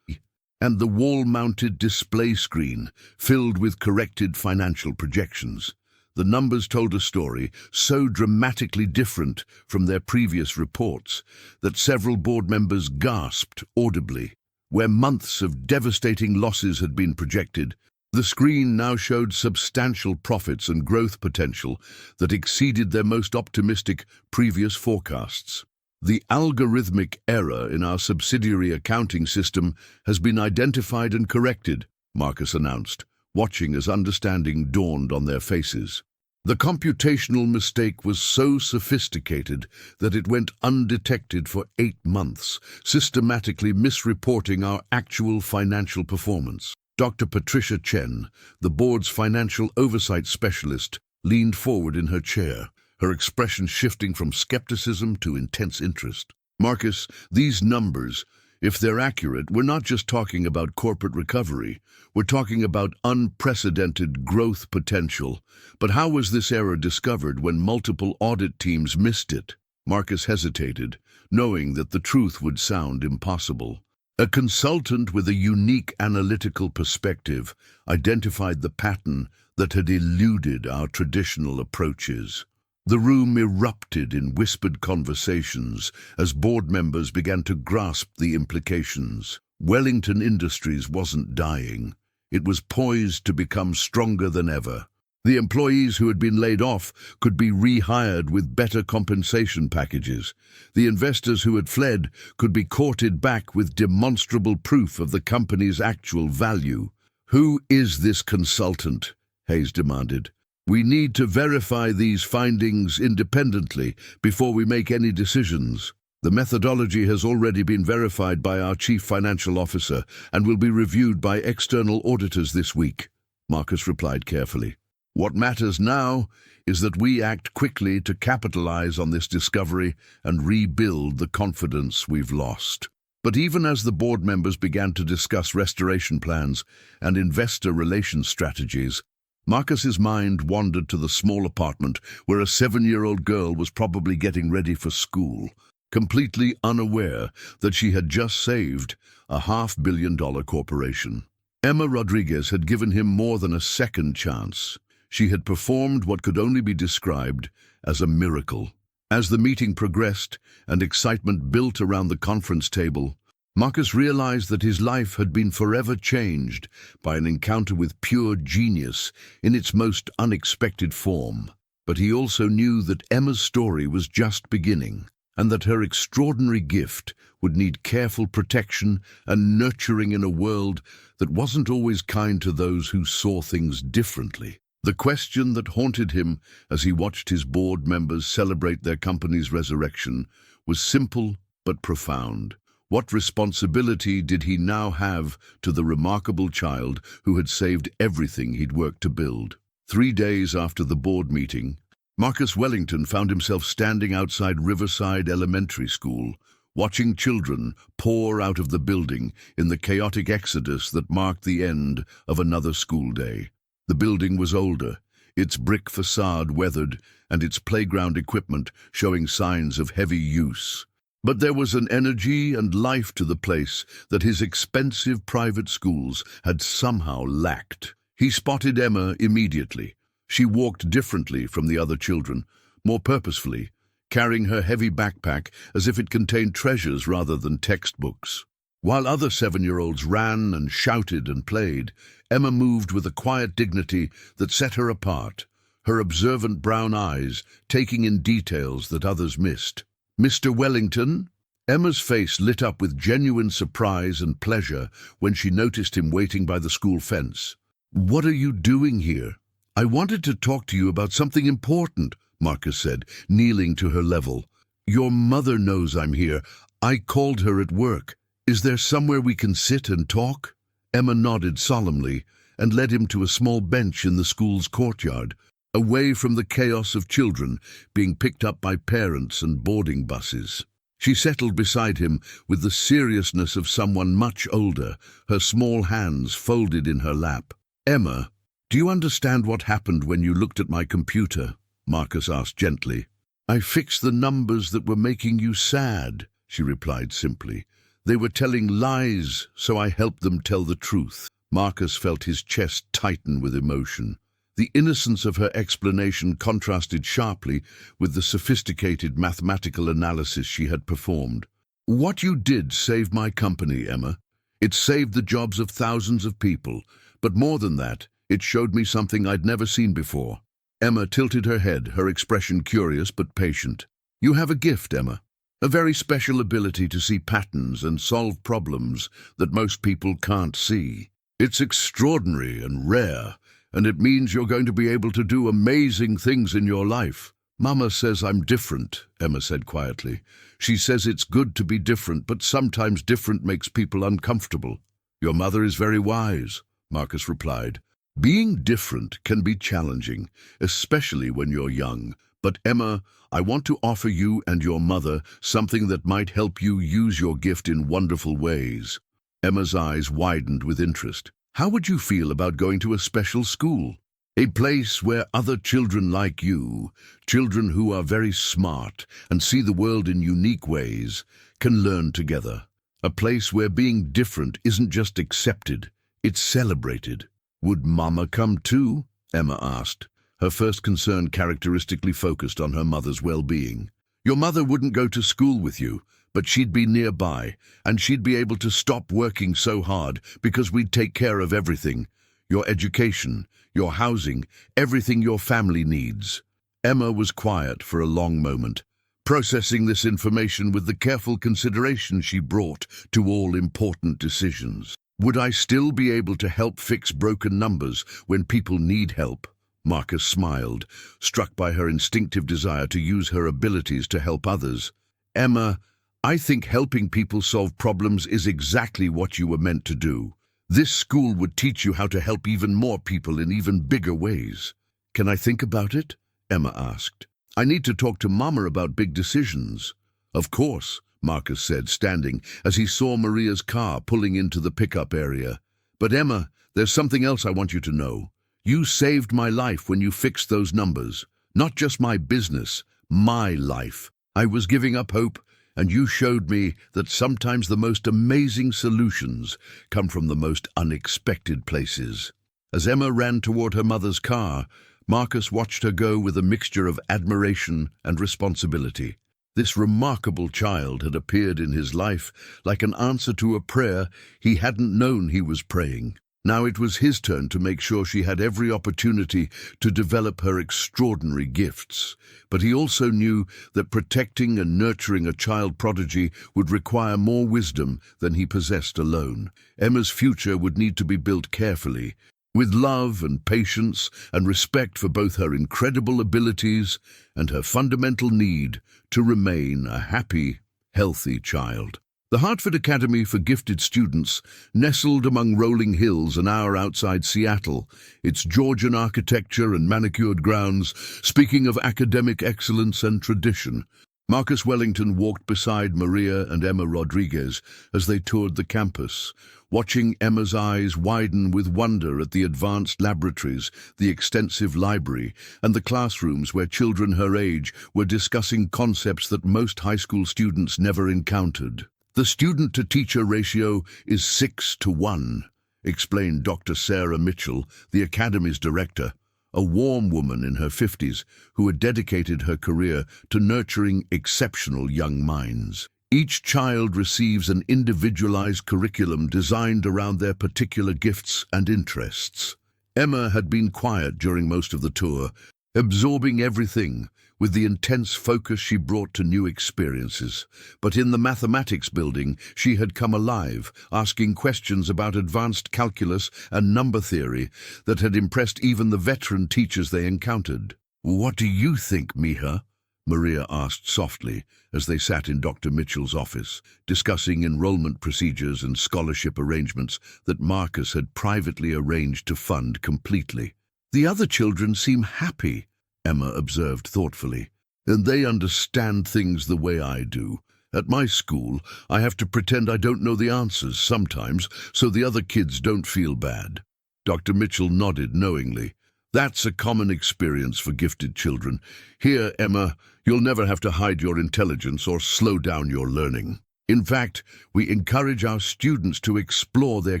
and the wall-mounted display screen filled with corrected financial projections. The numbers told a story so dramatically different from their previous reports that several board members gasped audibly. Where months of devastating losses had been projected, the screen now showed substantial profits and growth potential that exceeded their most optimistic previous forecasts. "The algorithmic error in our subsidiary accounting system has been identified and corrected," Marcus announced, watching as understanding dawned on their faces. "The computational mistake was so sophisticated that it went undetected for 8 months, systematically misreporting our actual financial performance." Dr. Patricia Chen, the board's financial oversight specialist, leaned forward in her chair, her expression shifting from skepticism to intense interest. "Marcus, these numbers, if they're accurate, we're not just talking about corporate recovery. We're talking about unprecedented growth potential. But how was this error discovered when multiple audit teams missed it?" Marcus hesitated, knowing that the truth would sound impossible. A consultant with a unique analytical perspective identified the pattern that had eluded our traditional approaches. The room erupted in whispered conversations as board members began to grasp the implications. Wellington Industries wasn't dying. It was poised to become stronger than ever. The employees who had been laid off could be rehired with better compensation packages. The investors who had fled could be courted back with demonstrable proof of the company's actual value. "Who is this consultant?" Hayes demanded. "We need to verify these findings independently before we make any decisions." "The methodology has already been verified by our chief financial officer and will be reviewed by external auditors this week," Marcus replied carefully. "What matters now is that we act quickly to capitalize on this discovery and rebuild the confidence we've lost." But even as the board members began to discuss restoration plans and investor relations strategies, Marcus's mind wandered to the small apartment where a 7-year-old girl was probably getting ready for school, completely unaware that she had just saved a $500 million corporation. Emma Rodriguez had given him more than a second chance. She had performed what could only be described as a miracle. As the meeting progressed and excitement built around the conference table, Marcus realized that his life had been forever changed by an encounter with pure genius in its most unexpected form. But he also knew that Emma's story was just beginning, and that her extraordinary gift would need careful protection and nurturing in a world that wasn't always kind to those who saw things differently. The question that haunted him as he watched his board members celebrate their company's resurrection was simple but profound. What responsibility did he now have to the remarkable child who had saved everything he'd worked to build? 3 days after the board meeting, Marcus Wellington found himself standing outside Riverside Elementary School, watching children pour out of the building in the chaotic exodus that marked the end of another school day. The building was older, its brick facade weathered, and its playground equipment showing signs of heavy use. But there was an energy and life to the place that his expensive private schools had somehow lacked. He spotted Emma immediately. She walked differently from the other children, more purposefully, carrying her heavy backpack as if it contained treasures rather than textbooks. While other 7-year-olds ran and shouted and played, Emma moved with a quiet dignity that set her apart, her observant brown eyes taking in details that others missed. "Mr. Wellington?" Emma's face lit up with genuine surprise and pleasure when she noticed him waiting by the school fence. "What are you doing here?" "I wanted to talk to you about something important," Marcus said, kneeling to her level. "Your mother knows I'm here. I called her at work. Is there somewhere we can sit and talk?" Emma nodded solemnly and led him to a small bench in the school's courtyard, away from the chaos of children being picked up by parents and boarding buses. She settled beside him with the seriousness of someone much older, her small hands folded in her lap. "Emma, do you understand what happened when you looked at my computer?" Marcus asked gently. "I fixed the numbers that were making you sad," she replied simply. "They were telling lies, so I helped them tell the truth." Marcus felt his chest tighten with emotion. The innocence of her explanation contrasted sharply with the sophisticated mathematical analysis she had performed. "What you did saved my company, Emma. It saved the jobs of thousands of people, but more than that, it showed me something I'd never seen before." Emma tilted her head, her expression curious but patient. "You have a gift, Emma. A very special ability to see patterns and solve problems that most people can't see. It's extraordinary and rare, and it means you're going to be able to do amazing things in your life." "Mama says I'm different," Emma said quietly. "She says it's good to be different, but sometimes different makes people uncomfortable." "Your mother is very wise," Marcus replied. "Being different can be challenging, especially when you're young. But Emma, I want to offer you and your mother something that might help you use your gift in wonderful ways." Emma's eyes widened with interest. "How would you feel about going to a special school? A place where other children like you, children who are very smart and see the world in unique ways, can learn together. A place where being different isn't just accepted, it's celebrated." "Would Mama come too?" Emma asked, her first concern characteristically focused on her mother's well-being. "Your mother wouldn't go to school with you, but she'd be nearby, and she'd be able to stop working so hard because we'd take care of everything. Your education, your housing, everything your family needs." Emma was quiet for a long moment, processing this information with the careful consideration she brought to all important decisions. "Would I still be able to help fix broken numbers when people need help?" Marcus smiled, struck by her instinctive desire to use her abilities to help others. "Emma, I think helping people solve problems is exactly what you were meant to do. This school would teach you how to help even more people in even bigger ways." "Can I think about it?" Emma asked. "I need to talk to Mama about big decisions." "Of course," Marcus said, standing, as he saw Maria's car pulling into the pickup area. "But Emma, there's something else I want you to know. You saved my life when you fixed those numbers. Not just my business, my life. I was giving up hope, and you showed me that sometimes the most amazing solutions come from the most unexpected places." As Emma ran toward her mother's car, Marcus watched her go with a mixture of admiration and responsibility. This remarkable child had appeared in his life like an answer to a prayer he hadn't known he was praying. Now it was his turn to make sure she had every opportunity to develop her extraordinary gifts. But he also knew that protecting and nurturing a child prodigy would require more wisdom than he possessed alone. Emma's future would need to be built carefully, with love and patience and respect for both her incredible abilities and her fundamental need to remain a happy, healthy child. The Hartford Academy for Gifted Students, nestled among rolling hills an hour outside Seattle, its Georgian architecture and manicured grounds speaking of academic excellence and tradition. Marcus Wellington walked beside Maria and Emma Rodriguez as they toured the campus, watching Emma's eyes widen with wonder at the advanced laboratories, the extensive library, and the classrooms where children her age were discussing concepts that most high school students never encountered. "The student-to-teacher ratio is 6-to-1, explained Dr. Sarah Mitchell, the Academy's director, a warm woman in her 50s who had dedicated her career to nurturing exceptional young minds. Each child receives an individualized curriculum designed around their particular gifts and interests." Emma had been quiet during most of the tour, absorbing everything with the intense focus she brought to new experiences. But in the mathematics building, she had come alive, asking questions about advanced calculus and number theory that had impressed even the veteran teachers they encountered. "What do you think, Mija?" Maria asked softly as they sat in Dr. Mitchell's office, discussing enrollment procedures and scholarship arrangements that Marcus had privately arranged to fund completely. "The other children seem happy," Emma observed thoughtfully, "and they understand things the way I do. At my school, I have to pretend I don't know the answers sometimes, so the other kids don't feel bad." Dr. Mitchell nodded knowingly. "That's a common experience for gifted children. Here, Emma, you'll never have to hide your intelligence or slow down your learning. In fact, we encourage our students to explore their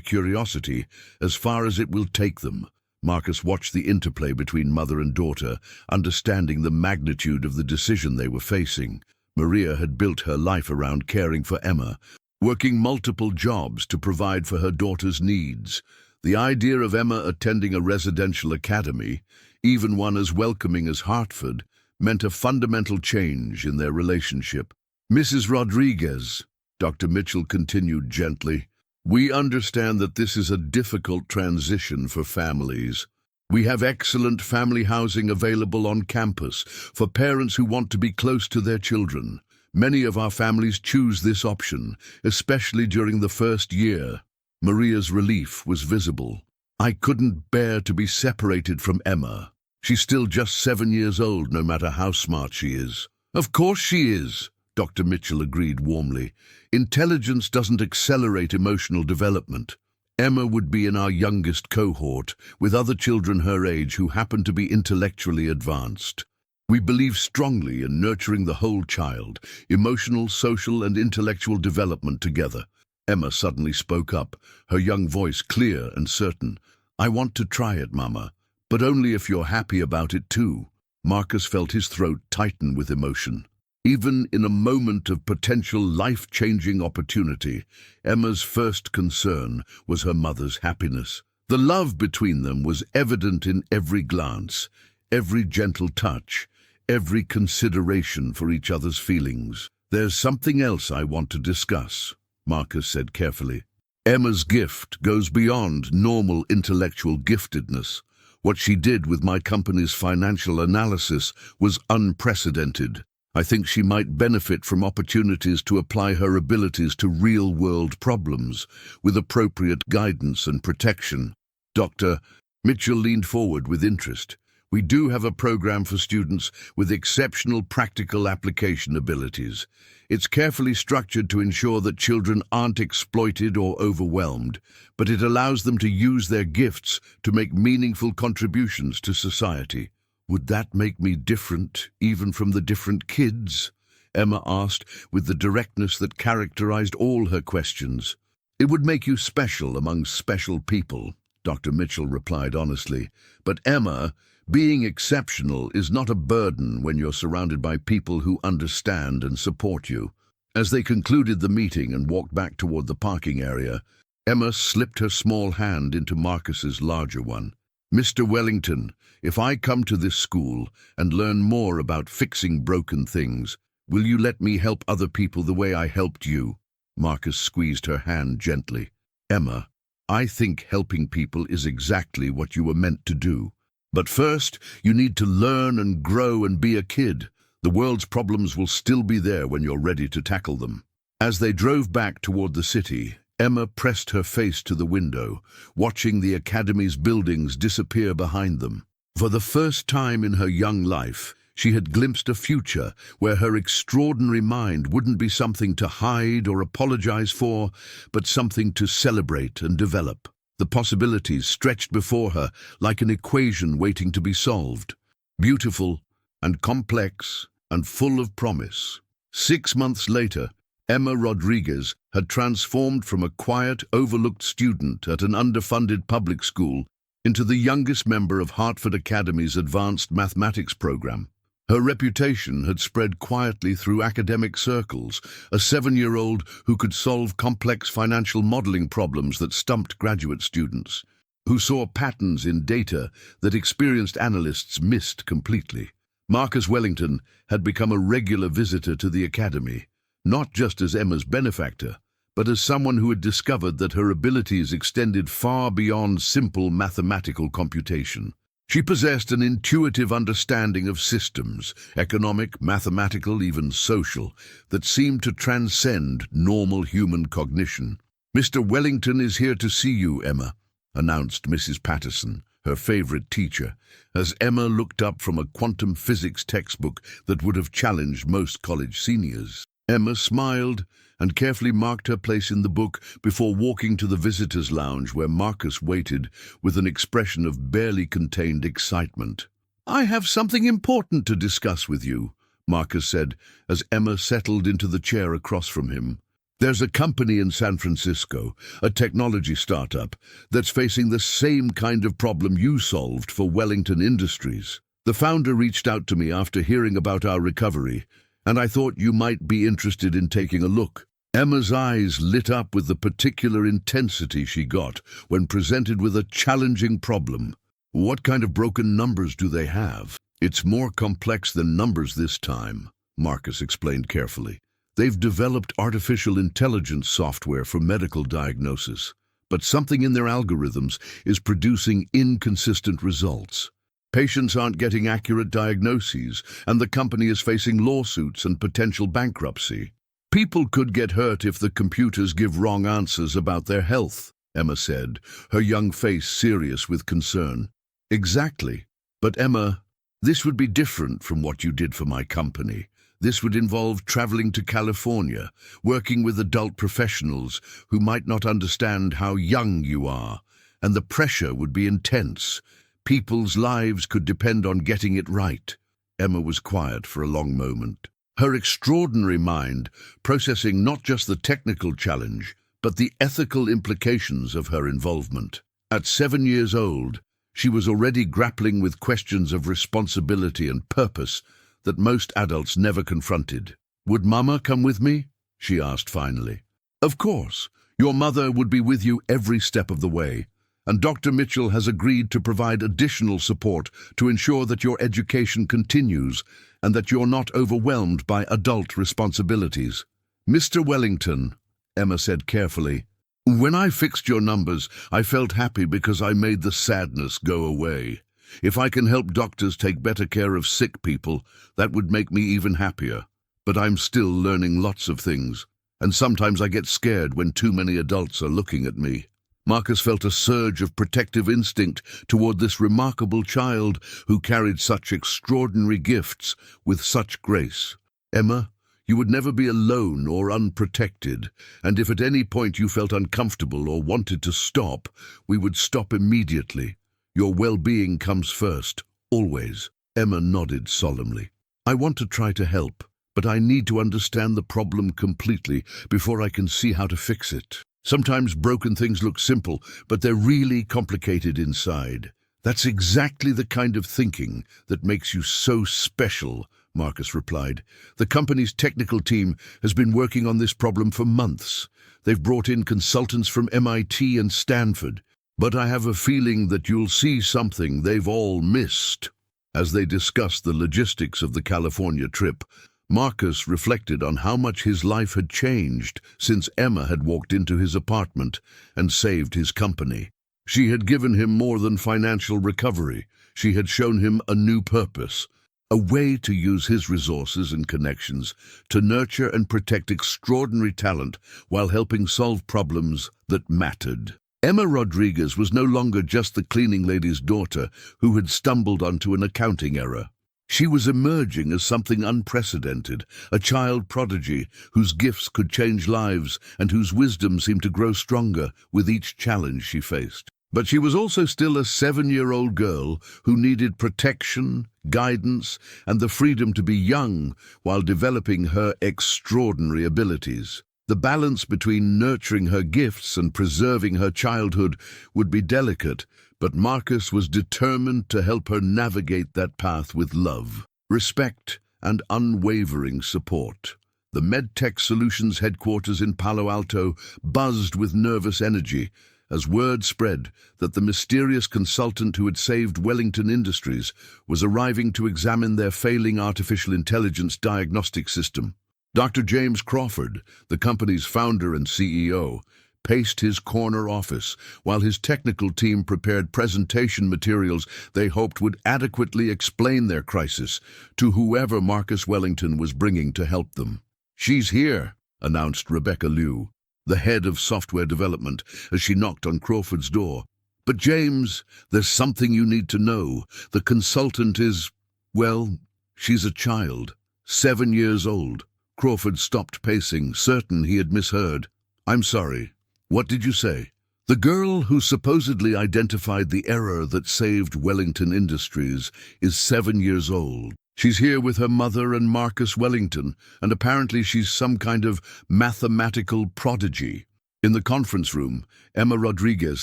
curiosity as far as it will take them." Marcus watched the interplay between mother and daughter, understanding the magnitude of the decision they were facing. Maria had built her life around caring for Emma, working multiple jobs to provide for her daughter's needs. The idea of Emma attending a residential academy, even one as welcoming as Hartford, meant a fundamental change in their relationship. "Mrs. Rodriguez," Dr. Mitchell continued gently, "we understand that this is a difficult transition for families. We have excellent family housing available on campus for parents who want to be close to their children. Many of our families choose this option, especially during the first year." Maria's relief was visible. "I couldn't bear to be separated from Emma. She's still just 7 years old, no matter how smart she is." "Of course she is," Dr. Mitchell agreed warmly. "Intelligence doesn't accelerate emotional development. Emma would be in our youngest cohort, with other children her age who happen to be intellectually advanced. We believe strongly in nurturing the whole child, emotional, social, and intellectual development together." Emma suddenly spoke up, her young voice clear and certain. "I want to try it, Mama, but only if you're happy about it too." Marcus felt his throat tighten with emotion. Even in a moment of potential life-changing opportunity, Emma's first concern was her mother's happiness. The love between them was evident in every glance, every gentle touch, every consideration for each other's feelings. "There's something else I want to discuss," Marcus said carefully. "Emma's gift goes beyond normal intellectual giftedness. What she did with my company's financial analysis was unprecedented. I think she might benefit from opportunities to apply her abilities to real-world problems with appropriate guidance and protection." Dr. Mitchell leaned forward with interest. We do have a program for students with exceptional practical application abilities. It's carefully structured to ensure that children aren't exploited or overwhelmed, but it allows them to use their gifts to make meaningful contributions to society. Would that make me different, even from the different kids? Emma asked with the directness that characterized all her questions. It would make you special among special people, Dr. Mitchell replied honestly. But Emma, being exceptional is not a burden when you're surrounded by people who understand and support you. As they concluded the meeting and walked back toward the parking area, Emma slipped her small hand into Marcus's larger one. Mr. Wellington, if I come to this school and learn more about fixing broken things, will you let me help other people the way I helped you? Marcus squeezed her hand gently. Emma, I think helping people is exactly what you were meant to do. But first, you need to learn and grow and be a kid. The world's problems will still be there when you're ready to tackle them. As they drove back toward the city, Emma pressed her face to the window, watching the academy's buildings disappear behind them. For the first time in her young life, she had glimpsed a future where her extraordinary mind wouldn't be something to hide or apologize for, but something to celebrate and develop. The possibilities stretched before her like an equation waiting to be solved. Beautiful and complex and full of promise. 6 months later, Emma Rodriguez had transformed from a quiet, overlooked student at an underfunded public school into the youngest member of Hartford Academy's advanced mathematics program. Her reputation had spread quietly through academic circles, a 7-year-old who could solve complex financial modeling problems that stumped graduate students, who saw patterns in data that experienced analysts missed completely. Marcus Wellington had become a regular visitor to the academy, not just as Emma's benefactor, but as someone who had discovered that her abilities extended far beyond simple mathematical computation. She possessed an intuitive understanding of systems, economic, mathematical, even social, that seemed to transcend normal human cognition. "Mr. Wellington is here to see you, Emma," announced Mrs. Patterson, her favorite teacher, as Emma looked up from a quantum physics textbook that would have challenged most college seniors. Emma smiled and carefully marked her place in the book before walking to the visitors' lounge where Marcus waited with an expression of barely contained excitement. "I have something important to discuss with you," Marcus said as Emma settled into the chair across from him. "There's a company in San Francisco, a technology startup, that's facing the same kind of problem you solved for Wellington Industries. The founder reached out to me after hearing about our recovery, and I thought you might be interested in taking a look." Emma's eyes lit up with the particular intensity she got when presented with a challenging problem. "What kind of broken numbers do they have?" "It's more complex than numbers this time," Marcus explained carefully. "They've developed artificial intelligence software for medical diagnosis, but something in their algorithms is producing inconsistent results. Patients aren't getting accurate diagnoses, and the company is facing lawsuits and potential bankruptcy. People could get hurt if the computers give wrong answers about their health," Emma said, her young face serious with concern. "Exactly. But Emma, this would be different from what you did for my company. This would involve traveling to California, working with adult professionals who might not understand how young you are, and the pressure would be intense. People's lives could depend on getting it right." Emma was quiet for a long moment, her extraordinary mind processing not just the technical challenge, but the ethical implications of her involvement. At 7 years old, she was already grappling with questions of responsibility and purpose that most adults never confronted. "Would Mama come with me?" she asked finally. "Of course. Your mother would be with you every step of the way, and Dr. Mitchell has agreed to provide additional support to ensure that your education continues and that you're not overwhelmed by adult responsibilities." "Mr. Wellington," Emma said carefully, "when I fixed your numbers, I felt happy because I made the sadness go away. If I can help doctors take better care of sick people, that would make me even happier. But I'm still learning lots of things, and sometimes I get scared when too many adults are looking at me." Marcus felt a surge of protective instinct toward this remarkable child who carried such extraordinary gifts with such grace. Emma, you would never be alone or unprotected, and if at any point you felt uncomfortable or wanted to stop, we would stop immediately. Your well-being comes first, always. Emma nodded solemnly. I want to try to help, but I need to understand the problem completely before I can see how to fix it. Sometimes broken things look simple, but they're really complicated inside. That's exactly the kind of thinking that makes you so special, Marcus replied. The company's technical team has been working on this problem for months. They've brought in consultants from MIT and Stanford, but I have a feeling that you'll see something they've all missed. As they discussed the logistics of the California trip, Marcus reflected on how much his life had changed since Emma had walked into his apartment and saved his company. She had given him more than financial recovery. She had shown him a new purpose, a way to use his resources and connections to nurture and protect extraordinary talent while helping solve problems that mattered. Emma Rodriguez was no longer just the cleaning lady's daughter who had stumbled onto an accounting error. She was emerging as something unprecedented, a child prodigy whose gifts could change lives and whose wisdom seemed to grow stronger with each challenge she faced. But she was also still a 7-year-old girl who needed protection, guidance, and the freedom to be young while developing her extraordinary abilities. The balance between nurturing her gifts and preserving her childhood would be delicate, but Marcus was determined to help her navigate that path with love, respect, and unwavering support. The MedTech Solutions headquarters in Palo Alto buzzed with nervous energy as word spread that the mysterious consultant who had saved Wellington Industries was arriving to examine their failing artificial intelligence diagnostic system. Dr. James Crawford, the company's founder and CEO, paced his corner office while his technical team prepared presentation materials they hoped would adequately explain their crisis to whoever Marcus Wellington was bringing to help them. "She's here," announced Rebecca Liu, the head of software development, as she knocked on Crawford's door. "But James, there's something you need to know. The consultant is, well, she's a child, 7 years old." Crawford stopped pacing, certain he had misheard. "I'm sorry. What did you say?" "The girl who supposedly identified the error that saved Wellington Industries is 7 years old. She's here with her mother and Marcus Wellington, and apparently she's some kind of mathematical prodigy." In the conference room, Emma Rodriguez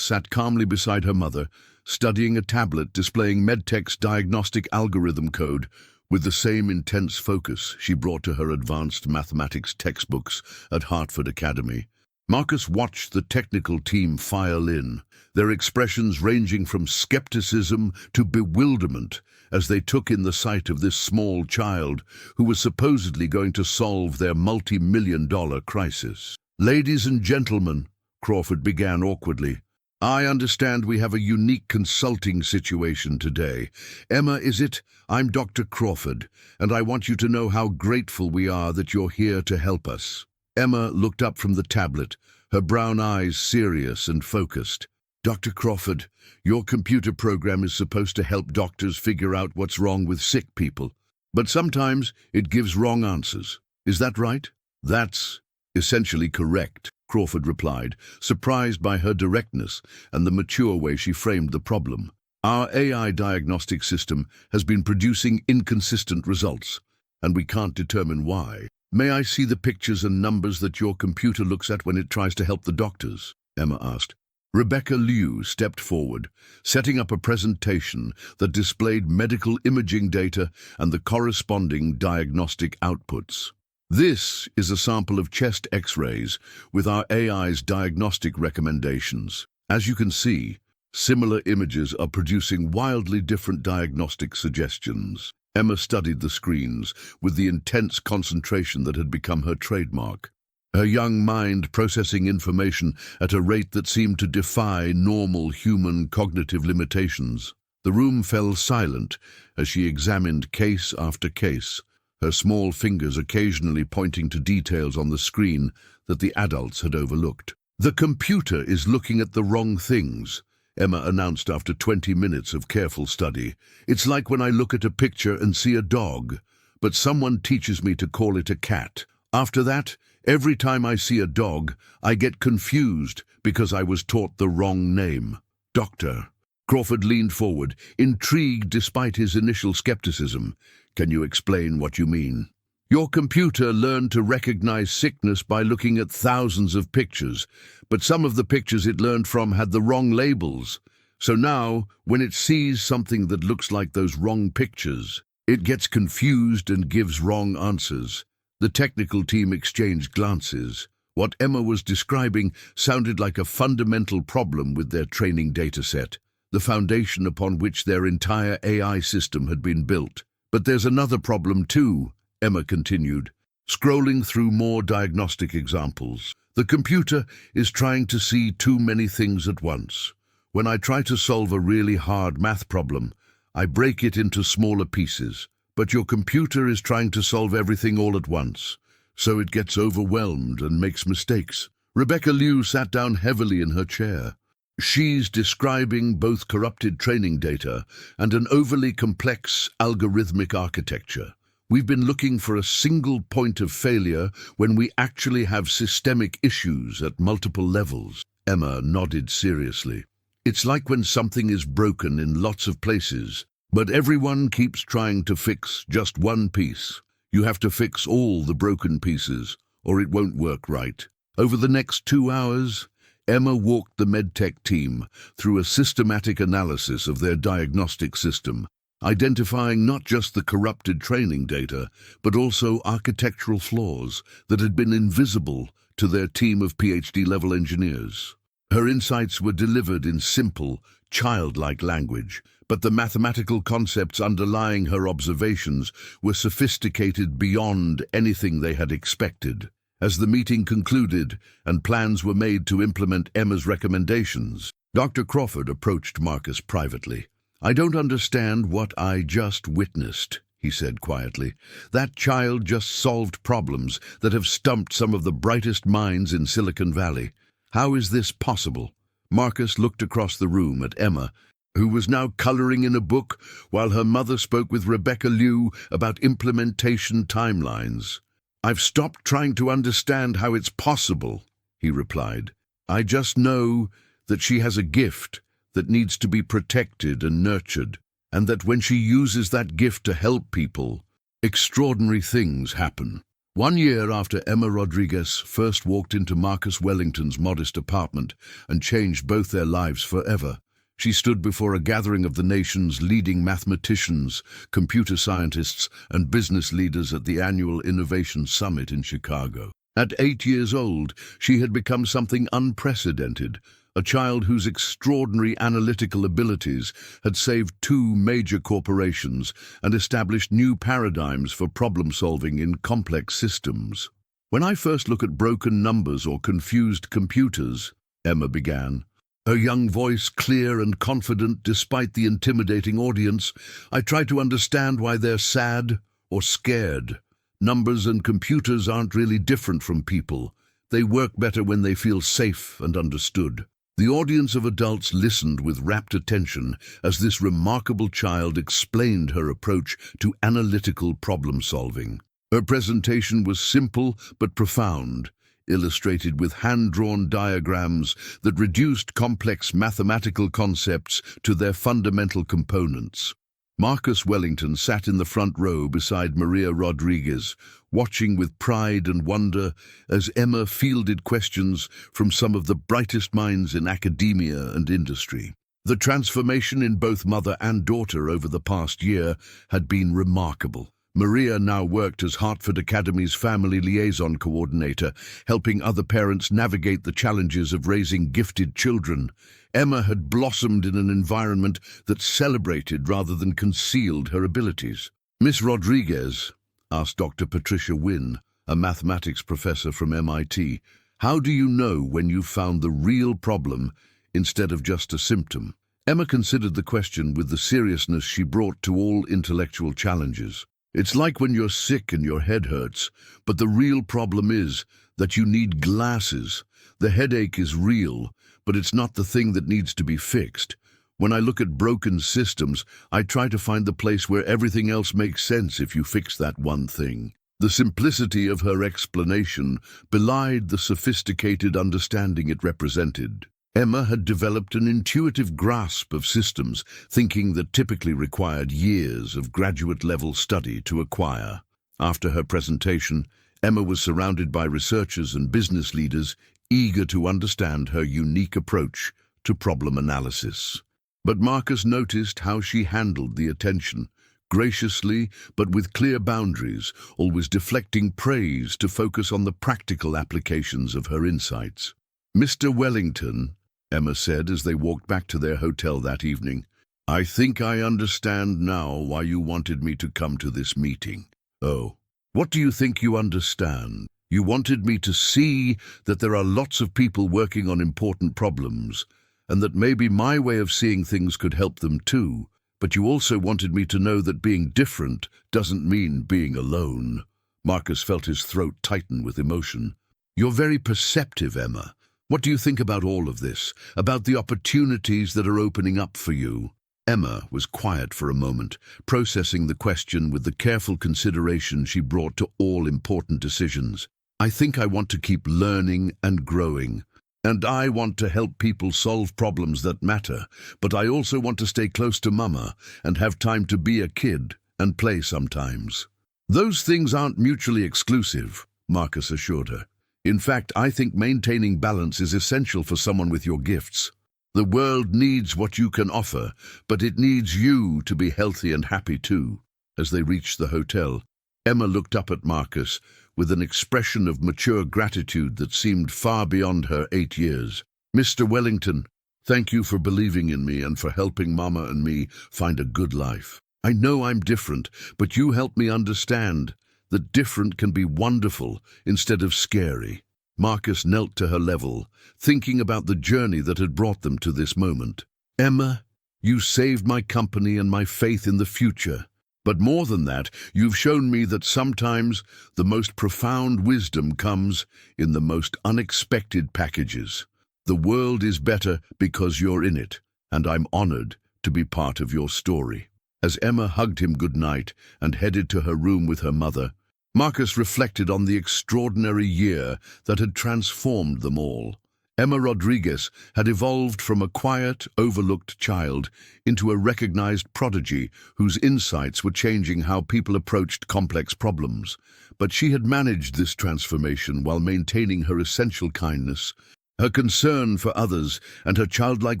sat calmly beside her mother, studying a tablet displaying MedTech's diagnostic algorithm code. With the same intense focus she brought to her advanced mathematics textbooks at Hartford Academy. Marcus watched the technical team file in, their expressions ranging from skepticism to bewilderment as they took in the sight of this small child who was supposedly going to solve their multi-million-dollar crisis. "Ladies and gentlemen," Crawford began awkwardly, "I understand we have a unique consulting situation today. Emma, is it? I'm Dr. Crawford, and I want you to know how grateful we are that you're here to help us." Emma looked up from the tablet, her brown eyes serious and focused. "Dr. Crawford, your computer program is supposed to help doctors figure out what's wrong with sick people, but sometimes it gives wrong answers. Is that right?" "That's essentially correct," Crawford replied, surprised by her directness and the mature way she framed the problem. "Our AI diagnostic system has been producing inconsistent results, and we can't determine why. May I see the pictures and numbers that your computer looks at when it tries to help the doctors?" Emma asked. Rebecca Liu stepped forward, setting up a presentation that displayed medical imaging data and the corresponding diagnostic outputs. "This is a sample of chest X-rays with our AI's diagnostic recommendations. As you can see, similar images are producing wildly different diagnostic suggestions." Emma studied the screens with the intense concentration that had become her trademark, her young mind processing information at a rate that seemed to defy normal human cognitive limitations. The room fell silent as she examined case after case, her small fingers occasionally pointing to details on the screen that the adults had overlooked. "The computer is looking at the wrong things," Emma announced after 20 minutes of careful study. "It's like when I look at a picture and see a dog, but someone teaches me to call it a cat. After that, every time I see a dog, I get confused because I was taught the wrong name." "Doctor." Crawford leaned forward, intrigued despite his initial skepticism. "Can you explain what you mean?" "Your computer learned to recognize sickness by looking at thousands of pictures, but some of the pictures it learned from had the wrong labels. So now, when it sees something that looks like those wrong pictures, it gets confused and gives wrong answers." The technical team exchanged glances. What Emma was describing sounded like a fundamental problem with their training dataset, the foundation upon which their entire AI system had been built. "But there's another problem too," Emma continued, scrolling through more diagnostic examples. "The computer is trying to see too many things at once. When I try to solve a really hard math problem, I break it into smaller pieces. But your computer is trying to solve everything all at once, so it gets overwhelmed and makes mistakes." Rebecca Liu sat down heavily in her chair. "She's describing both corrupted training data and an overly complex algorithmic architecture. We've been looking for a single point of failure when we actually have systemic issues at multiple levels." Emma nodded seriously. "It's like when something is broken in lots of places, but everyone keeps trying to fix just one piece. You have to fix all the broken pieces, or it won't work right." Over the next 2 hours, Emma walked the medtech team through a systematic analysis of their diagnostic system, identifying not just the corrupted training data, but also architectural flaws that had been invisible to their team of PhD-level engineers. Her insights were delivered in simple, childlike language, but the mathematical concepts underlying her observations were sophisticated beyond anything they had expected. As the meeting concluded and plans were made to implement Emma's recommendations, Dr. Crawford approached Marcus privately. "I don't understand what I just witnessed," he said quietly. "That child just solved problems that have stumped some of the brightest minds in Silicon Valley. How is this possible?" Marcus looked across the room at Emma, who was now coloring in a book while her mother spoke with Rebecca Liu about implementation timelines. "I've stopped trying to understand how it's possible," he replied. "I just know that she has a gift that needs to be protected and nurtured, and that when she uses that gift to help people, extraordinary things happen." 1 year after Emma Rodriguez first walked into Marcus Wellington's modest apartment and changed both their lives forever, she stood before a gathering of the nation's leading mathematicians, computer scientists, and business leaders at the annual Innovation Summit in Chicago. At 8 years old, she had become something unprecedented, a child whose extraordinary analytical abilities had saved 2 major corporations and established new paradigms for problem-solving in complex systems. "When I first look at broken numbers or confused computers," Emma began, her young voice clear and confident despite the intimidating audience, "I try to understand why they're sad or scared. Numbers and computers aren't really different from people. They work better when they feel safe and understood." The audience of adults listened with rapt attention as this remarkable child explained her approach to analytical problem-solving. Her presentation was simple but profound, illustrated with hand-drawn diagrams that reduced complex mathematical concepts to their fundamental components. Marcus Wellington sat in the front row beside Maria Rodriguez, watching with pride and wonder as Emma fielded questions from some of the brightest minds in academia and industry. The transformation in both mother and daughter over the past year had been remarkable. Maria now worked as Hartford Academy's family liaison coordinator, helping other parents navigate the challenges of raising gifted children. Emma had blossomed in an environment that celebrated rather than concealed her abilities. "Miss Rodriguez," asked Dr. Patricia Wynne, a mathematics professor from MIT, "how do you know when you've found the real problem instead of just a symptom?" Emma considered the question with the seriousness she brought to all intellectual challenges. "It's like when you're sick and your head hurts, but the real problem is that you need glasses. The headache is real, but it's not the thing that needs to be fixed. When I look at broken systems, I try to find the place where everything else makes sense if you fix that one thing. The simplicity of her explanation belied the sophisticated understanding it represented. Emma had developed an intuitive grasp of systems, thinking that typically required years of graduate-level study to acquire. After her presentation, Emma was surrounded by researchers and business leaders eager to understand her unique approach to problem analysis. But Marcus noticed how she handled the attention, graciously but with clear boundaries, always deflecting praise to focus on the practical applications of her insights. "Mr. Wellington," Emma said as they walked back to their hotel that evening, "I think I understand now why you wanted me to come to this meeting." "Oh, what do you think you understand?" "You wanted me to see that there are lots of people working on important problems, and that maybe my way of seeing things could help them too. But you also wanted me to know that being different doesn't mean being alone." Marcus felt his throat tighten with emotion. "You're very perceptive, Emma. What do you think about all of this, about the opportunities that are opening up for you?" Emma was quiet for a moment, processing the question with the careful consideration she brought to all important decisions. "I think I want to keep learning and growing. And I want to help people solve problems that matter, but I also want to stay close to Mama and have time to be a kid and play sometimes." "Those things aren't mutually exclusive," Marcus assured her. "In fact, I think maintaining balance is essential for someone with your gifts. The world needs what you can offer, but it needs you to be healthy and happy too." As they reached the hotel, Emma looked up at Marcus with an expression of mature gratitude that seemed far beyond her 8 years. "Mr. Wellington, thank you for believing in me and for helping Mama and me find a good life. I know I'm different, but you helped me understand that different can be wonderful instead of scary." Marcus knelt to her level, thinking about the journey that had brought them to this moment. "Emma, you saved my company and my faith in the future. But more than that, you've shown me that sometimes the most profound wisdom comes in the most unexpected packages. The world is better because you're in it, and I'm honored to be part of your story." As Emma hugged him goodnight and headed to her room with her mother, Marcus reflected on the extraordinary year that had transformed them all. Emma Rodriguez had evolved from a quiet, overlooked child into a recognized prodigy whose insights were changing how people approached complex problems. But she had managed this transformation while maintaining her essential kindness, her concern for others, and her childlike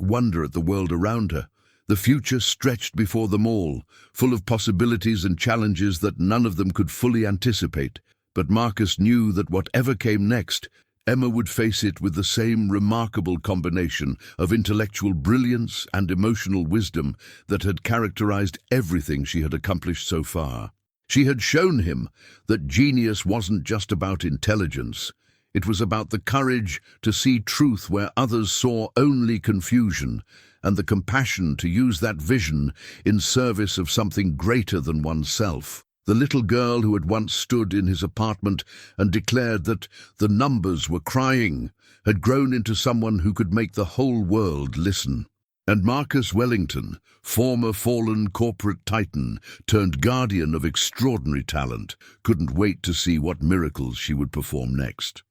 wonder at the world around her. The future stretched before them all, full of possibilities and challenges that none of them could fully anticipate. But Marcus knew that whatever came next, Emma would face it with the same remarkable combination of intellectual brilliance and emotional wisdom that had characterized everything she had accomplished so far. She had shown him that genius wasn't just about intelligence. It was about the courage to see truth where others saw only confusion, and the compassion to use that vision in service of something greater than oneself. The little girl who had once stood in his apartment and declared that the numbers were crying had grown into someone who could make the whole world listen. And Marcus Wellington, former fallen corporate titan turned guardian of extraordinary talent, couldn't wait to see what miracles she would perform next.